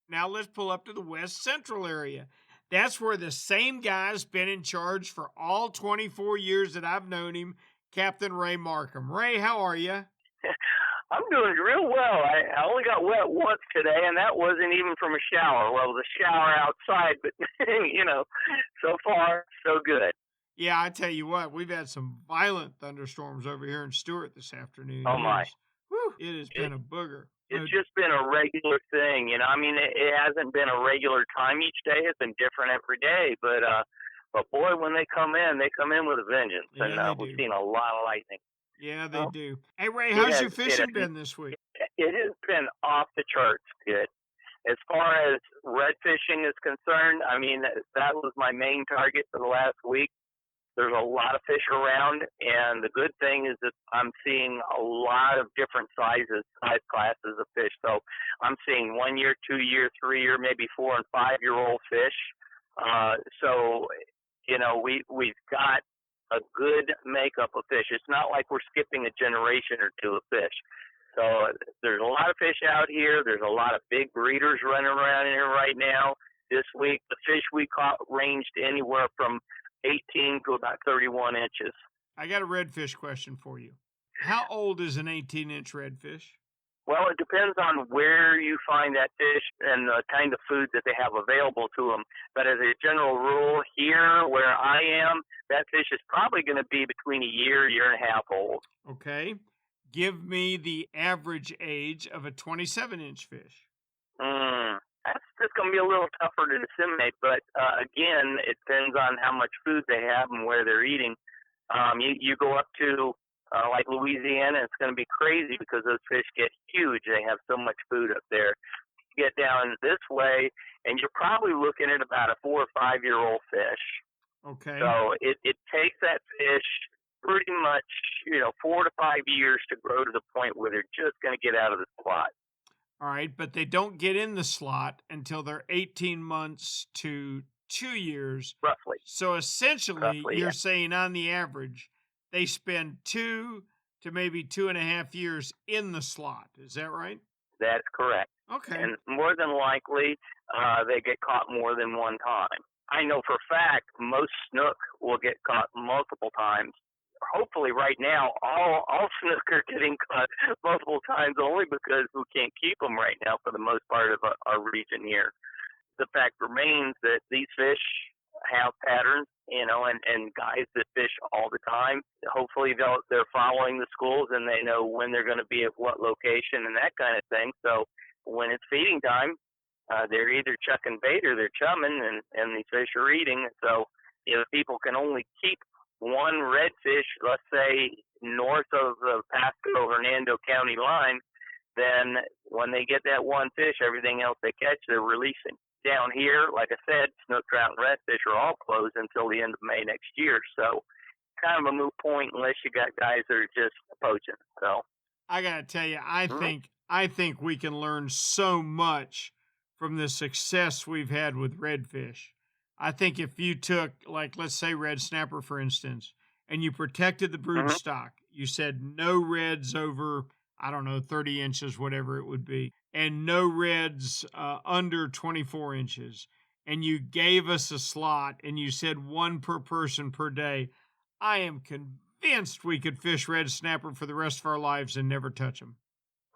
Now let's pull up to the West Central area. That's where the same guy's been in charge for all 24 years that I've known him, Captain Ray Markham. Ray, how are you? I'm doing real well. I only got wet once today, and that wasn't even from a shower. Well, it was a shower outside, but, so far, so good. Yeah, I tell you what, we've had some violent thunderstorms over here in Stuart this afternoon. Oh, my. It has been a booger. It's just been a regular thing, It hasn't been a regular time each day. It's been different every day, but boy, when they come in with a vengeance, yeah, and we've seen a lot of lightning. Yeah, they do. Hey, Ray, how's your fishing been this week? It has been off the charts good. As far as red fishing is concerned, that was my main target for the last week. There's a lot of fish around, and the good thing is that I'm seeing a lot of different size classes of fish. So I'm seeing 1 year, 2 year, 3 year, maybe 4 and 5 year old fish. We've got a good makeup of fish. It's not like we're skipping a generation or two of fish. So there's a lot of fish out here. There's a lot of big breeders running around here right now. This week, the fish we caught ranged anywhere from 18 to about 31 inches. I got a redfish question for you. How old is an 18-inch redfish? Well, it depends on where you find that fish and the kind of food that they have available to them. But as a general rule, here where I am, that fish is probably going to be between a year and a half old. Okay. Give me the average age of a 27-inch fish. That's going to be a little tougher to disseminate, but again, it depends on how much food they have and where they're eating. You go up to like Louisiana, it's going to be crazy because those fish get huge. They have so much food up there. You get down this way, and you're probably looking at about a 4 or 5 year old fish. Okay. So it takes that fish pretty much 4 to 5 years to grow to the point where they're just going to get out of the slot. All right, but they don't get in the slot until they're 18 months to 2 years. Roughly. So essentially, you're saying on the average, they spend 2 to maybe 2.5 years in the slot. Is that right? That's correct. Okay. And more than likely, they get caught more than one time. I know for a fact most snook will get caught multiple times. Hopefully right now, all snook are getting caught multiple times only because we can't keep them right now for the most part of our region here. The fact remains that these fish have patterns, and guys that fish all the time, hopefully they're following the schools and they know when they're going to be at what location and that kind of thing. So when it's feeding time, they're either chucking bait or they're chumming, and these fish are eating. So if people can only keep one redfish, let's say north of the Pasco-Hernando County line, then when they get that one fish, everything else they catch, they're releasing. Down here, like I said, snook, trout, and redfish are all closed until the end of May next year. So kind of a moot point unless you got guys that are just poaching. So I got to tell you, I think we can learn so much from the success we've had with redfish. I think if you took, like, let's say red snapper, for instance, and you protected the brood stock, you said no reds over, I don't know, 30 inches, whatever it would be, and no reds under 24 inches, and you gave us a slot and you said one per person per day, I am convinced we could fish red snapper for the rest of our lives and never touch them.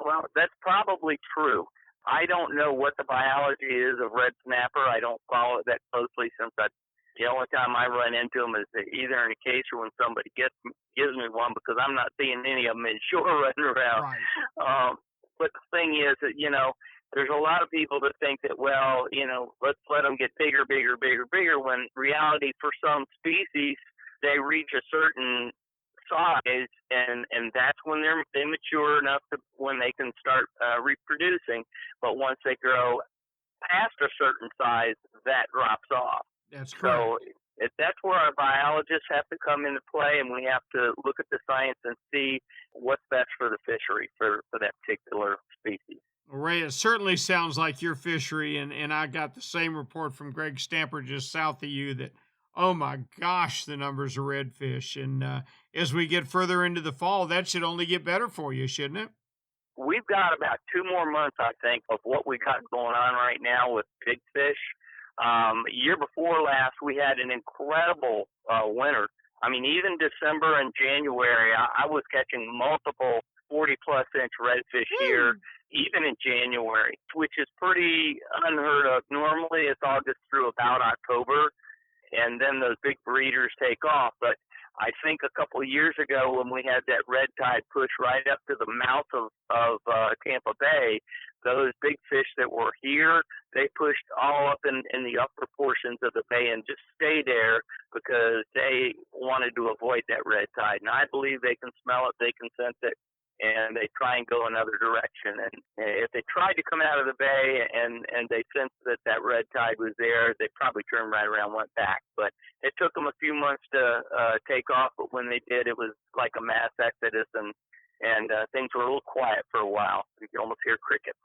Well, that's probably true. I don't know what the biology is of red snapper. I don't follow it that closely since the only time I run into them is either in a case or when somebody gives me one, because I'm not seeing any of them inshore running around. Right. But the thing is that, there's a lot of people that think that, well, let's let them get bigger, when reality for some species, they reach a certain size, and that's when they mature enough to when they can start reproducing. But once they grow past a certain size, that drops off. That's correct. So that's where our biologists have to come into play, and we have to look at the science and see what's best for the fishery for that particular species. Well, Ray, it certainly sounds like your fishery, and I got the same report from Greg Stamper just south of you that, oh my gosh, the numbers of redfish. And as we get further into the fall, that should only get better for you, shouldn't it? We've got about 2 more months, I think, of what we got going on right now with big fish. Year before last, we had an incredible winter. I mean, even December and January, I was catching multiple 40-plus inch redfish here, even in January, which is pretty unheard of. Normally, it's August through about October, and then those big breeders take off. But I think a couple of years ago when we had that red tide push right up to the mouth of Tampa Bay, those big fish that were here, they pushed all up in the upper portions of the bay and just stayed there because they wanted to avoid that red tide. And I believe they can smell it, they can sense it, and they try and go another direction. And if they tried to come out of the bay and they sensed that red tide was there, they probably turned right around and went back. But it took them a few months to take off, but when they did, it was like a mass exodus, and things were a little quiet for a while. You could almost hear crickets.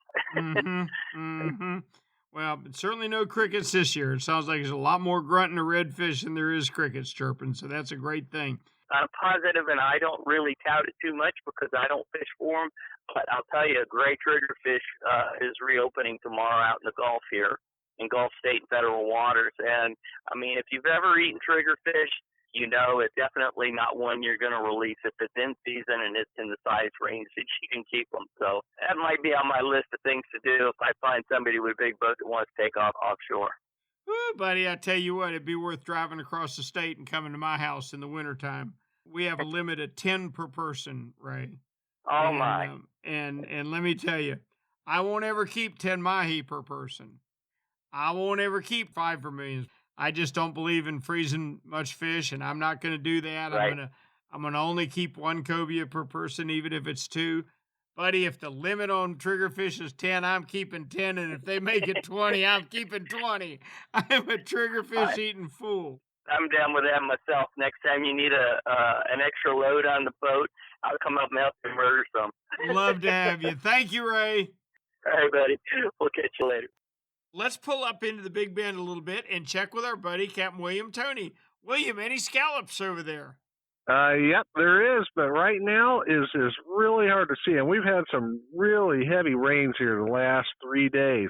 Well, but certainly no crickets this year. It sounds like there's a lot more grunting of redfish than there is crickets chirping, so that's a great thing. I'm positive, and I don't really tout it too much because I don't fish for them, but I'll tell you, gray triggerfish is reopening tomorrow out in the Gulf here, in Gulf State and federal waters. And, I mean, if you've ever eaten triggerfish, you know it's definitely not one you're going to release if it's in season and it's in the size range that you can keep them. So that might be on my list of things to do if I find somebody with a big boat that wants to take off offshore. Ooh, buddy, I tell you what, it'd be worth driving across the state and coming to my house in the wintertime. We have a limit of 10 per person, Ray. Oh, my. And let me tell you, I won't ever keep 10 mahi per person. I won't ever keep 5 per million. I just don't believe in freezing much fish, and I'm not going to do that. Right. I'm gonna only keep 1 cobia per person, even if it's 2. Buddy, if the limit on triggerfish is 10, I'm keeping 10, and if they make it 20, I'm keeping 20. I'm a triggerfish eating fool. I'm down with that myself. Next time you need an extra load on the boat, I'll come up and help you murder some. Love to have you. Thank you, Ray. All right, buddy. We'll catch you later. Let's pull up into the Big Bend a little bit and check with our buddy, Captain William Toney. William, any scallops over there? Yep, there is, but right now is really hard to see. And we've had some really heavy rains here the last 3 days.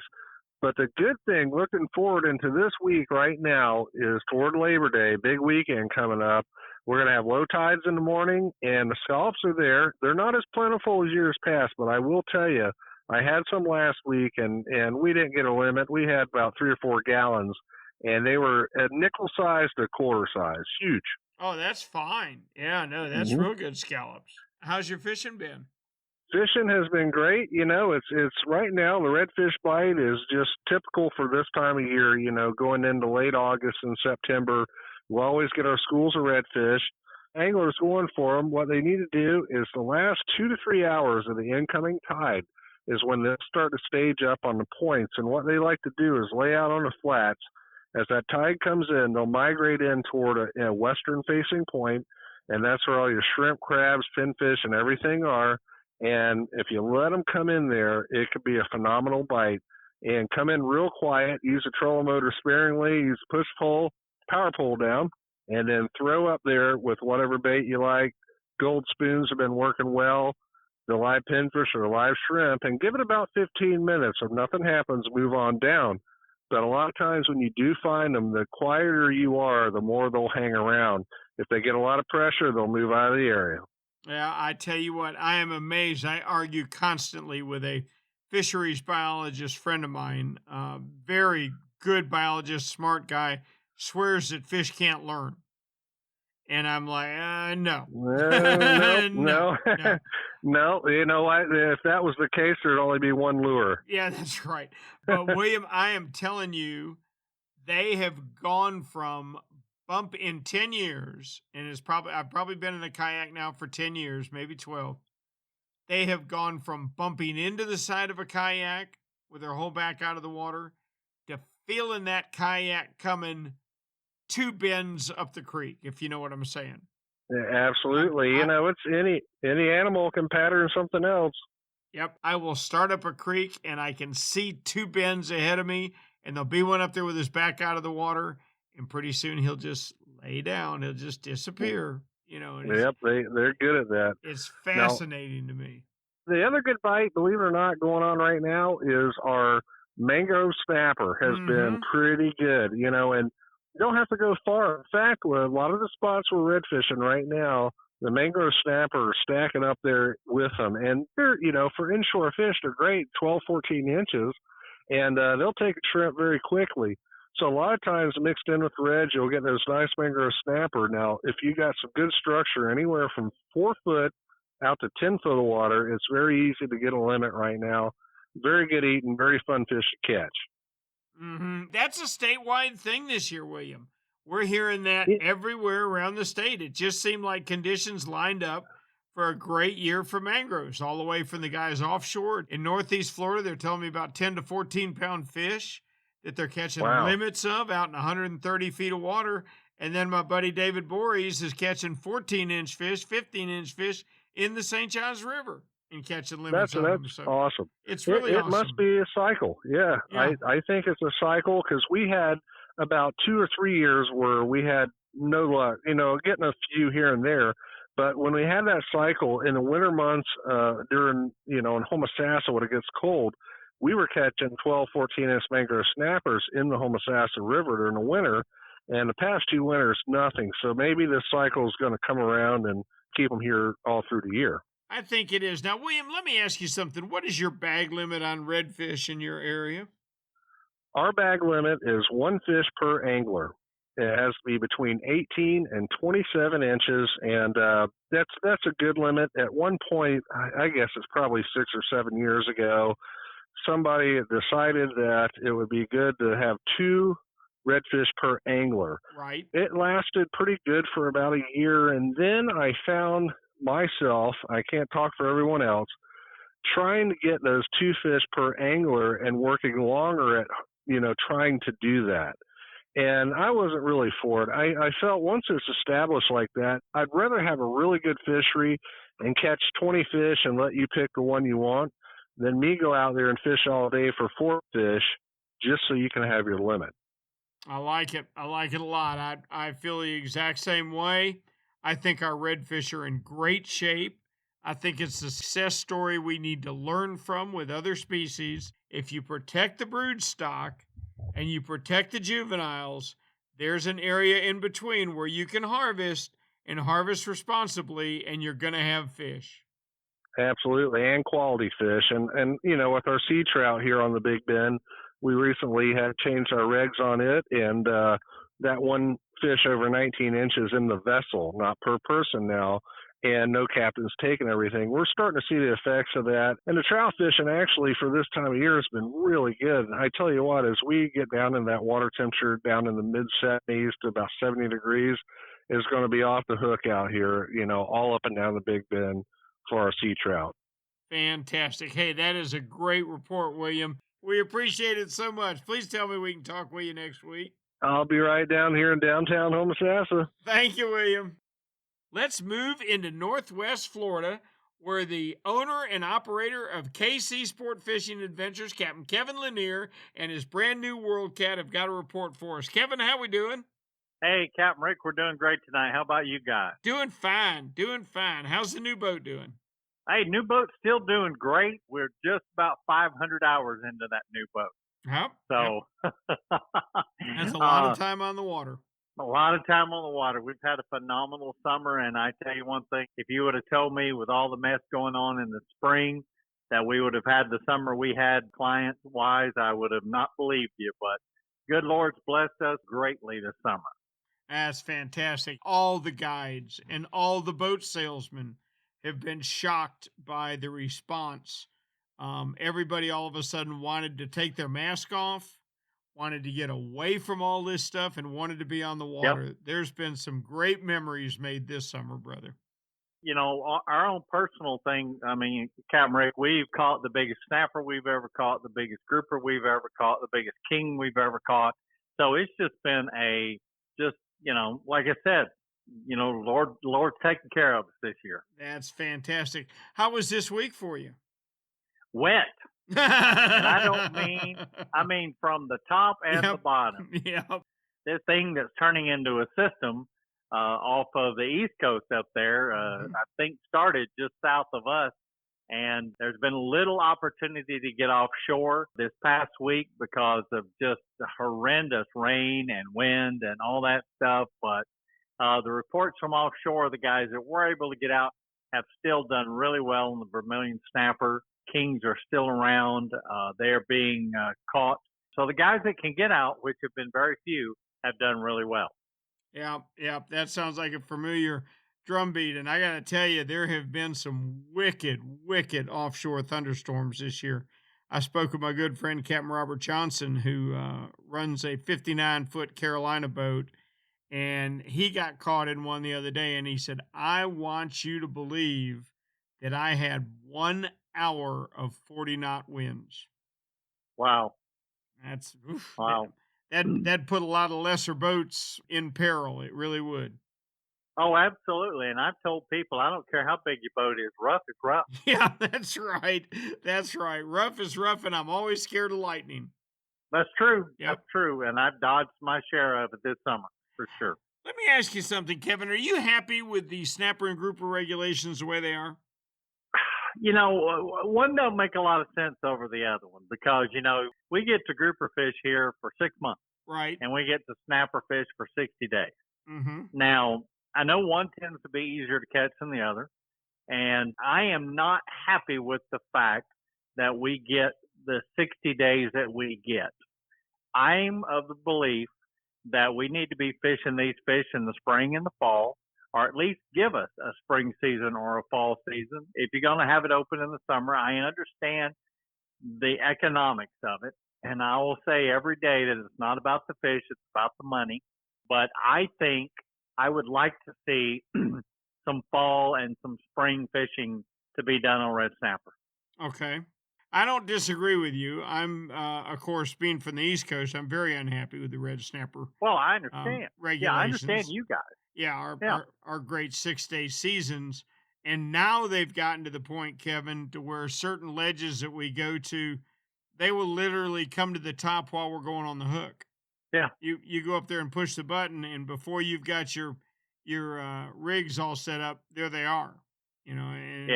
But the good thing, looking forward into this week right now, is toward Labor Day, big weekend coming up. We're going to have low tides in the morning, and the scallops are there. They're not as plentiful as years past, but I will tell you, I had some last week, and we didn't get a limit. We had about 3 or 4 gallons, and they were a nickel size to quarter size, huge. Oh, that's fine. Yeah, no, that's real good scallops. How's your fishing been? Fishing has been great. You know, it's right now the redfish bite is just typical for this time of year. You know, going into late August and September, we'll always get our schools of redfish. Anglers going for them. What they need to do is the last 2 to 3 hours of the incoming tide, is when they start to stage up on the points. And what they like to do is lay out on the flats. As that tide comes in, they'll migrate in toward a western-facing point, and that's where all your shrimp, crabs, finfish, and everything are. And if you let them come in there, it could be a phenomenal bite. And come in real quiet, use the trolling motor sparingly, use push pull, power pull down, and then throw up there with whatever bait you like. Gold spoons have been working well, the live pinfish or the live shrimp, and give it about 15 minutes. If nothing happens, move on down. But a lot of times when you do find them, the quieter you are, the more they'll hang around. If they get a lot of pressure, they'll move out of the area. Yeah, I tell you what, I am amazed. I argue constantly with a fisheries biologist friend of mine, very good biologist, smart guy, swears that fish can't learn. And I'm like, no. No. No, you know what? If that was the case, there'd only be one lure. Yeah, that's right. But William, I am telling you, they have gone from bump in 10 years, and I've probably been in a kayak now for 10 years, maybe 12. They have gone from bumping into the side of a kayak with their whole back out of the water to feeling that kayak coming 2 bends up the creek, if you know what I'm saying. Yeah, absolutely. It's any animal can pattern something else. Yep. I will start up a creek and I can see 2 bends ahead of me, and there'll be one up there with his back out of the water, and pretty soon he'll just lay down. He'll just disappear. Yep, they're good at that. It's fascinating to me. The other good bite, believe it or not, going on right now is our mangrove snapper has been pretty good, and you don't have to go far. In fact, a lot of the spots we're red fishing right now, the mangrove snapper are stacking up there with them. And they're, for inshore fish, they're great, 12, 14 inches, and they'll take a shrimp very quickly. So a lot of times mixed in with red, you'll get those nice mangrove snapper. Now, if you got some good structure anywhere from 4 foot out to 10 foot of water, it's very easy to get a limit right now. Very good eating, very fun fish to catch. That's a statewide thing this year, William. We're hearing that everywhere around the state. It just seemed like conditions lined up for a great year for mangroves, all the way from the guys offshore. In Northeast Florida, they're telling me about 10 to 14-pound fish that they're catching limits of out in 130 feet of water. And then my buddy David Voorhees is catching 14-inch fish, 15-inch fish in the St. Johns River and catching limits of them. That's awesome. It's really awesome. It must be a cycle. Yeah. I think it's a cycle because we had about 2 or 3 years where we had no luck, getting a few here and there. But when we had that cycle in the winter months during, in Homosassa when it gets cold, we were catching 12, 14-inch mangrove snappers in the Homosassa River during the winter. And the past 2 winters, nothing. So maybe this cycle is going to come around and keep them here all through the year. I think it is. Now, William, let me ask you something. What is your bag limit on redfish in your area? Our bag limit is 1 fish per angler. It has to be between 18 and 27 inches, and that's a good limit. At one point, I guess it's probably 6 or 7 years ago, somebody decided that it would be good to have 2 redfish per angler. Right. It lasted pretty good for about a year, and then I found myself, I can't talk for everyone else, trying to get those 2 fish per angler and working longer at, trying to do that. And I wasn't really for it. I felt once it's established like that, I'd rather have a really good fishery and catch 20 fish and let you pick the one you want than me go out there and fish all day for 4 fish just so you can have your limit. I like it. I like it a lot. I feel the exact same way. I think our redfish are in great shape. I think it's a success story we need to learn from with other species. If you protect the brood stock and you protect the juveniles, there's an area in between where you can harvest and harvest responsibly, and you're going to have fish. Absolutely, and quality fish. And with our sea trout here on the Big Bend, we recently had changed our regs on it, and that one fish over 19 inches in the vessel, not per person now, and no captain's taking everything. We're starting to see the effects of that. And the trout fishing actually for this time of year has been really good. And I tell you what, as we get down in that water temperature down in the mid-70s to about 70 degrees, is going to be off the hook out here, all up and down the Big Bend for our sea trout. Fantastic. Hey, that is a great report, William. We appreciate it so much. Please tell me we can talk with you next week. I'll be right down here in downtown Homosassa. Thank you, William. Let's move into Northwest Florida, where the owner and operator of KC Sport Fishing Adventures, Captain Kevin Lanier, and his brand new World Cat have got a report for us. Kevin, how we doing? Hey, Captain Rick, we're doing great tonight. How about you guys? Doing fine. How's the new boat doing? Hey, new boat's still doing great. We're just about 500 hours into that new boat. Yep. So that's a lot of time on the water. A lot of time on the water. We've had a phenomenal summer, and I tell you one thing, if you would have told me with all the mess going on in the spring that we would have had the summer we had client-wise, I would have not believed you, but good Lord's blessed us greatly this summer. That's fantastic. All the guides and all the boat salesmen have been shocked by the response. Everybody all of a sudden wanted to take their mask off, wanted to get away from all this stuff, and wanted to be on the water. Yep. There's been some great memories made this summer, brother. You know, our own personal thing, I mean, Captain Rick, we've caught the biggest snapper we've ever caught, the biggest grouper we've ever caught, the biggest king we've ever caught. So it's just been you know, like I said, you know, Lord's taking care of us this year. That's fantastic. How was this week for you? Wet. And I mean from the top and the bottom. Yep. This thing that's turning into a system off of the East Coast up there, I think started just south of us. And there's been little opportunity to get offshore this past week because of just horrendous rain and wind and all that stuff. But the reports from offshore, the guys that were able to get out have still done really well in the Vermilion snapper. Kings are still around. They're being caught. So the guys that can get out, which have been very few, have done really well. Yeah. That sounds like a familiar drumbeat. And I got to tell you, there have been some wicked offshore thunderstorms this year. I spoke with my good friend, Captain Robert Johnson, who runs a 59-foot Carolina boat. And he got caught in one the other day. And he said, I want you to believe that I had 1 hour of 40-knot winds. Wow. That's wow. That put a lot of lesser boats in peril. It really would. Oh, absolutely. And I've told people, I don't care how big your boat is, rough is rough. Yeah, that's right. Rough is rough, and I'm always scared of lightning. That's true. Yep. That's true. And I've dodged my share of it this summer, for sure. Let me ask you something, Kevin. Are you happy with the snapper and grouper regulations the way they are? You know, one don't make a lot of sense over the other one because, you know, we get to grouper fish here for 6 months. Right. And we get to snapper fish for 60 days. Mm-hmm. Now, I know one tends to be easier to catch than the other. And I am not happy with the fact that we get the 60 days that we get. I'm of the belief that we need to be fishing these fish in the spring and the fall, or at least give us a spring season or a fall season. If you're going to have it open in the summer, I understand the economics of it. And I will say every day that it's not about the fish, it's about the money. But I think I would like to see some fall and some spring fishing to be done on red snapper. Okay. I don't disagree with you. I'm, of course, being from the East Coast, I'm very unhappy with the red snapper. Well, I understand. Regulations. Yeah, I understand you guys. Yeah, our great 6-day seasons. And now they've gotten to the point, Kevin, to where certain ledges that we go to, they will literally come to the top while we're going on the hook. Yeah. You go up there and push the button, and before you've got your rigs all set up, there they are. You know, and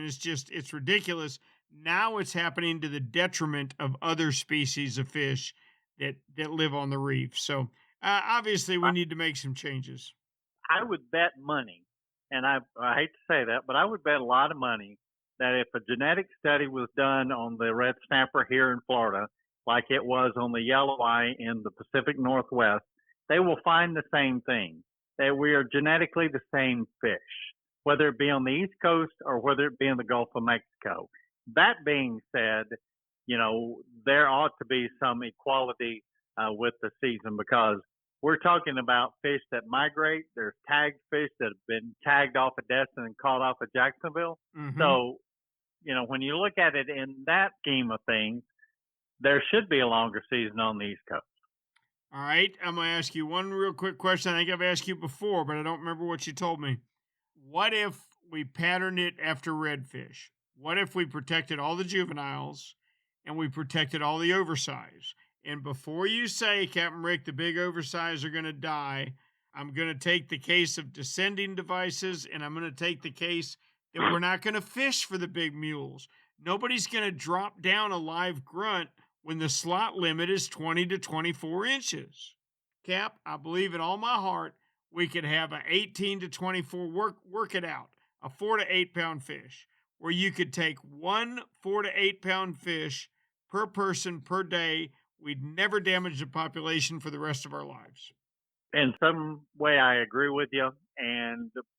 it's ridiculous. Now it's happening to the detriment of other species of fish that live on the reef. So obviously we need to make some changes. I would bet money, and I hate to say that, but I would bet a lot of money that if a genetic study was done on the red snapper here in Florida, like it was on the yellow eye in the Pacific Northwest, they will find the same thing, that we are genetically the same fish, whether it be on the East Coast or whether it be in the Gulf of Mexico. That being said, you know, there ought to be some equality with the season because we're talking about fish that migrate. There's tagged fish that have been tagged off of Destin and caught off of Jacksonville. Mm-hmm. So when you look at it in that scheme of things, there should be a longer season on the East Coast. All right. I'm going to ask you one real quick question. I think I've asked you before, but I don't remember what you told me. What if we patterned it after redfish? What if we protected all the juveniles and we protected all the oversized? And before you say, Captain Rick, the big oversized are going to die, I'm going to take the case of descending devices, and I'm going to take the case that we're not going to fish for the big mules. Nobody's going to drop down a live grunt when the slot limit is 20 to 24 inches. Cap, I believe in all my heart we could have an 18 to 24, work it out, a 4 to 8 pound fish, where you could take one 4 to 8 pound fish per person per day. We'd never damage the population for the rest of our lives. In some way, I agree with you,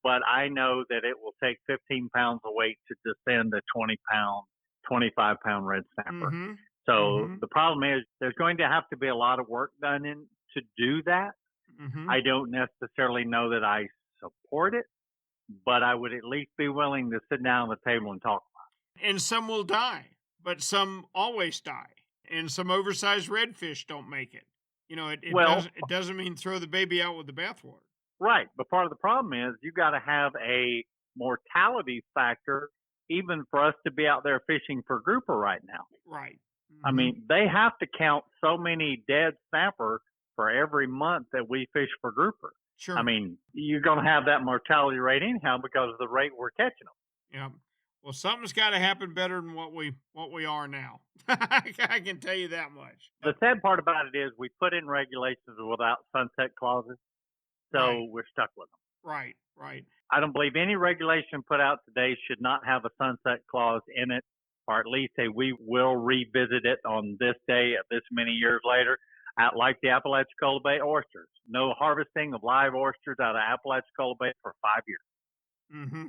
but I know that it will take 15 pounds of weight to descend a 20-pound, 25-pound red snapper. Mm-hmm. So the problem is there's going to have to be a lot of work done to do that. Mm-hmm. I don't necessarily know that I support it, but I would at least be willing to sit down at the table and talk about it. And some will die, but some always die. And some oversized redfish don't make it. It doesn't mean throw the baby out with the bathwater. Right. But part of the problem is you got to have a mortality factor even for us to be out there fishing for grouper right now. Right. I mean, they have to count so many dead snapper for every month that we fish for grouper. Sure. I mean, you're going to have that mortality rate anyhow because of the rate we're catching them. Yeah. Well, something's got to happen better than what we are now. I can tell you that much. The sad part about it is we put in regulations without sunset clauses, so we're stuck with them. Right, right. I don't believe any regulation put out today should not have a sunset clause in it, or at least say we will revisit it on this day at this many years later, like the Apalachicola Bay oysters. No harvesting of live oysters out of Apalachicola Bay for 5 years. Mm-hmm.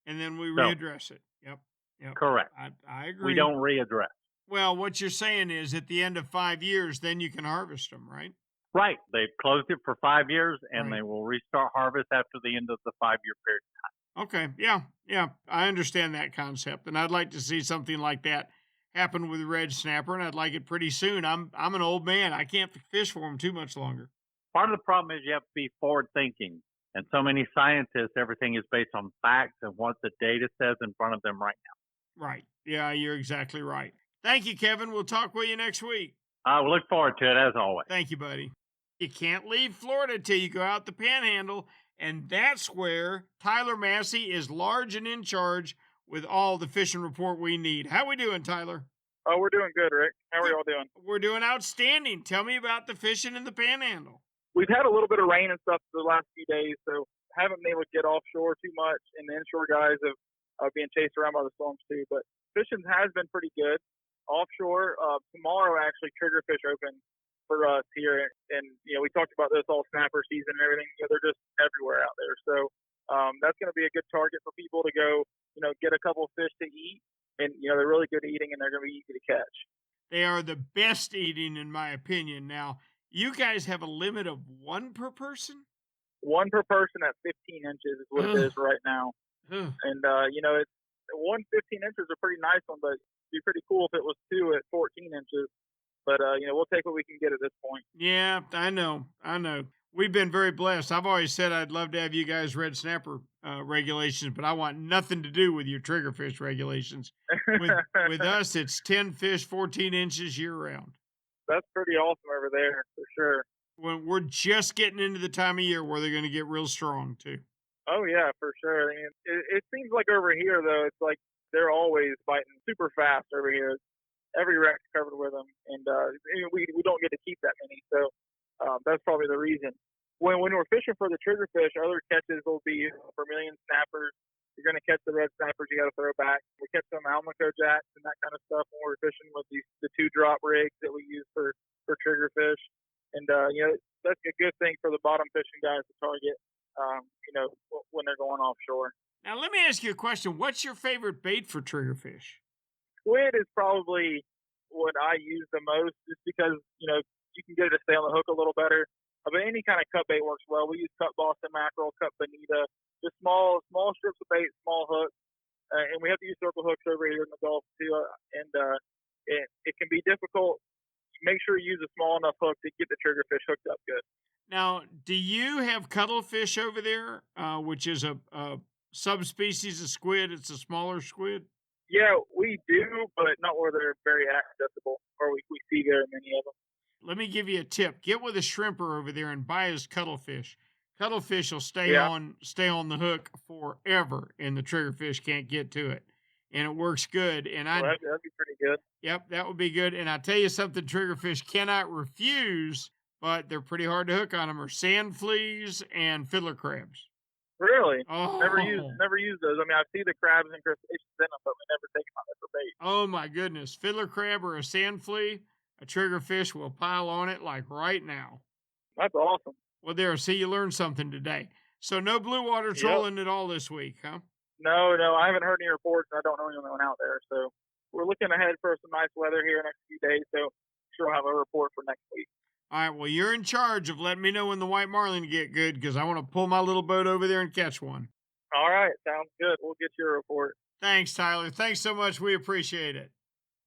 And then we readdress it. Yep. Correct. I agree. We don't readdress. Well, what you're saying is at the end of 5 years, then you can harvest them, right? Right. They've closed it for 5 years, and they will restart harvest after the end of the 5-year period of time. Okay. Yeah. I understand that concept, and I'd like to see something like that happen with red snapper, and I'd like it pretty soon. I'm an old man. I can't fish for them too much longer. Part of the problem is you have to be forward-thinking. And so many scientists, everything is based on facts and what the data says in front of them right now. Right. Yeah, you're exactly right. Thank you, Kevin. We'll talk with you next week. I will look forward to it, as always. Thank you, buddy. You can't leave Florida till you go out the Panhandle, and that's where Tyler Massey is large and in charge with all the fishing report we need. How we doing, Tyler? Oh, we're doing good, Rick. How are you all doing? We're doing outstanding. Tell me about the fishing in the Panhandle. We've had a little bit of rain and stuff the last few days, so haven't been able to get offshore too much, and the inshore guys are being chased around by the storms too. But fishing has been pretty good. Offshore, tomorrow actually triggerfish open for us here, and we talked about this all snapper season and everything. They're just everywhere out there, so that's going to be a good target for people to go, get a couple of fish to eat, and they're really good eating and they're going to be easy to catch. They are the best eating, in my opinion. Now, you guys have a limit of one per person? One per person at 15 inches is what it is right now. And, it's 15 inches is a pretty nice one, but it'd be pretty cool if it was 2 at 14 inches. But, we'll take what we can get at this point. Yeah, I know. We've been very blessed. I've always said I'd love to have you guys red snapper regulations, but I want nothing to do with your triggerfish regulations. With us, it's 10 fish, 14 inches year round. That's pretty awesome over there, for sure. When we're just getting into the time of year where they're going to get real strong, too. Oh, yeah, for sure. I mean, it seems like over here, though, it's like they're always biting super fast over here. Every wreck's covered with them, and we don't get to keep that many, so that's probably the reason. When we're fishing for the triggerfish, other catches will be vermilion snappers. You're going to catch the red snappers, you got to throw back. We catch some Almaco jacks and that kind of stuff when we're fishing with the 2-drop rigs that we use for triggerfish. And, that's a good thing for the bottom fishing guys to target, when they're going offshore. Now, let me ask you a question. What's your favorite bait for triggerfish? Squid is probably what I use the most just because, you can get it to stay on the hook a little better. But any kind of cut bait works well. We use cut Boston mackerel, cut bonita, just small strips of bait, small hooks. and we have to use circle hooks over here in the Gulf too. It can be difficult. Make sure you use a small enough hook to get the triggerfish hooked up good. Now, do you have cuttlefish over there, which is a subspecies of squid? It's a smaller squid. Yeah, we do, but not where they're very accessible, or we see very many of them. Let me give you a tip. Get with a shrimper over there and buy his cuttlefish. Cuttlefish will stay on the hook forever, and the triggerfish can't get to it. And it works good. And that'd be pretty good. Yep, that would be good. And I tell you something, triggerfish cannot refuse, but they're pretty hard to hook on them, are sand fleas and fiddler crabs. Really? Oh. Never used those. I mean, I see the crabs and crustaceans in them, but we never take them out there for bait. Oh my goodness. Fiddler crab or a sand flea, a triggerfish will pile on it like right now. That's awesome. Well, there, see, you learned something today. So no blue water trolling at all this week, huh? No, I haven't heard any reports. I don't know anyone out there. So we're looking ahead for some nice weather here next few days. So sure I'll have a report for next week. All right, well, you're in charge of letting me know when the white marlin get good, because I want to pull my little boat over there and catch one. All right, sounds good. We'll get you a report. Thanks, Tyler. Thanks so much. We appreciate it.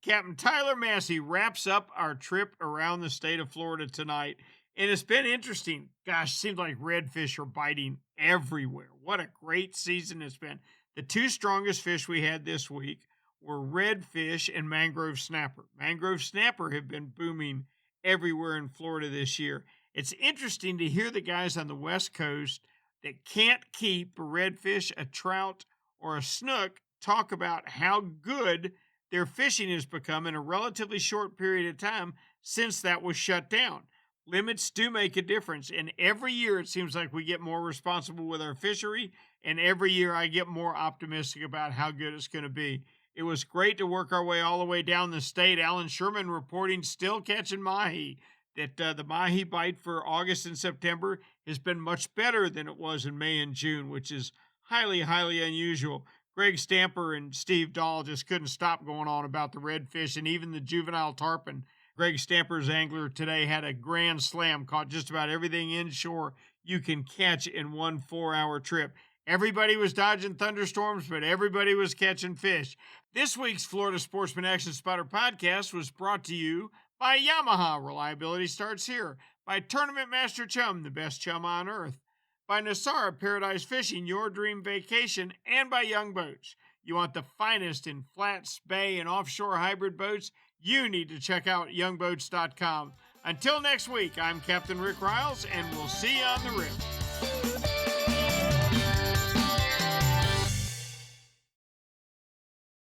Captain Tyler Massey wraps up our trip around the state of Florida tonight, and it's been interesting. Gosh, seems like redfish are biting everywhere. What a great season it's been. The two strongest fish we had this week were redfish and mangrove snapper. Mangrove snapper have been booming everywhere in Florida this year. It's interesting to hear the guys on the West Coast that can't keep a redfish, a trout, or a snook talk about how good their fishing has become in a relatively short period of time since that was shut down. Limits do make a difference, and every year it seems like we get more responsible with our fishery, and every year I get more optimistic about how good it's going to be. It was great to work our way all the way down the state. Alan Sherman reporting still catching mahi, that the mahi bite for August and September has been much better than it was in May and June, which is highly, highly unusual. Greg Stamper and Steve Dahl just couldn't stop going on about the redfish and even the juvenile tarpon. Greg Stamper's angler today had a grand slam, caught just about everything inshore you can catch in one 4-hour trip. Everybody was dodging thunderstorms, but everybody was catching fish. This week's Florida Sportsman Action Spotter podcast was brought to you by Yamaha. Reliability starts here. By Tournament Master Chum, the best chum on earth. By Nosara Paradise Fishing, your dream vacation. And by Young Boats. You want the finest in flats, bay, and offshore hybrid boats? You need to check out youngboats.com. Until next week, I'm Captain Rick Riles, and we'll see you on the rip.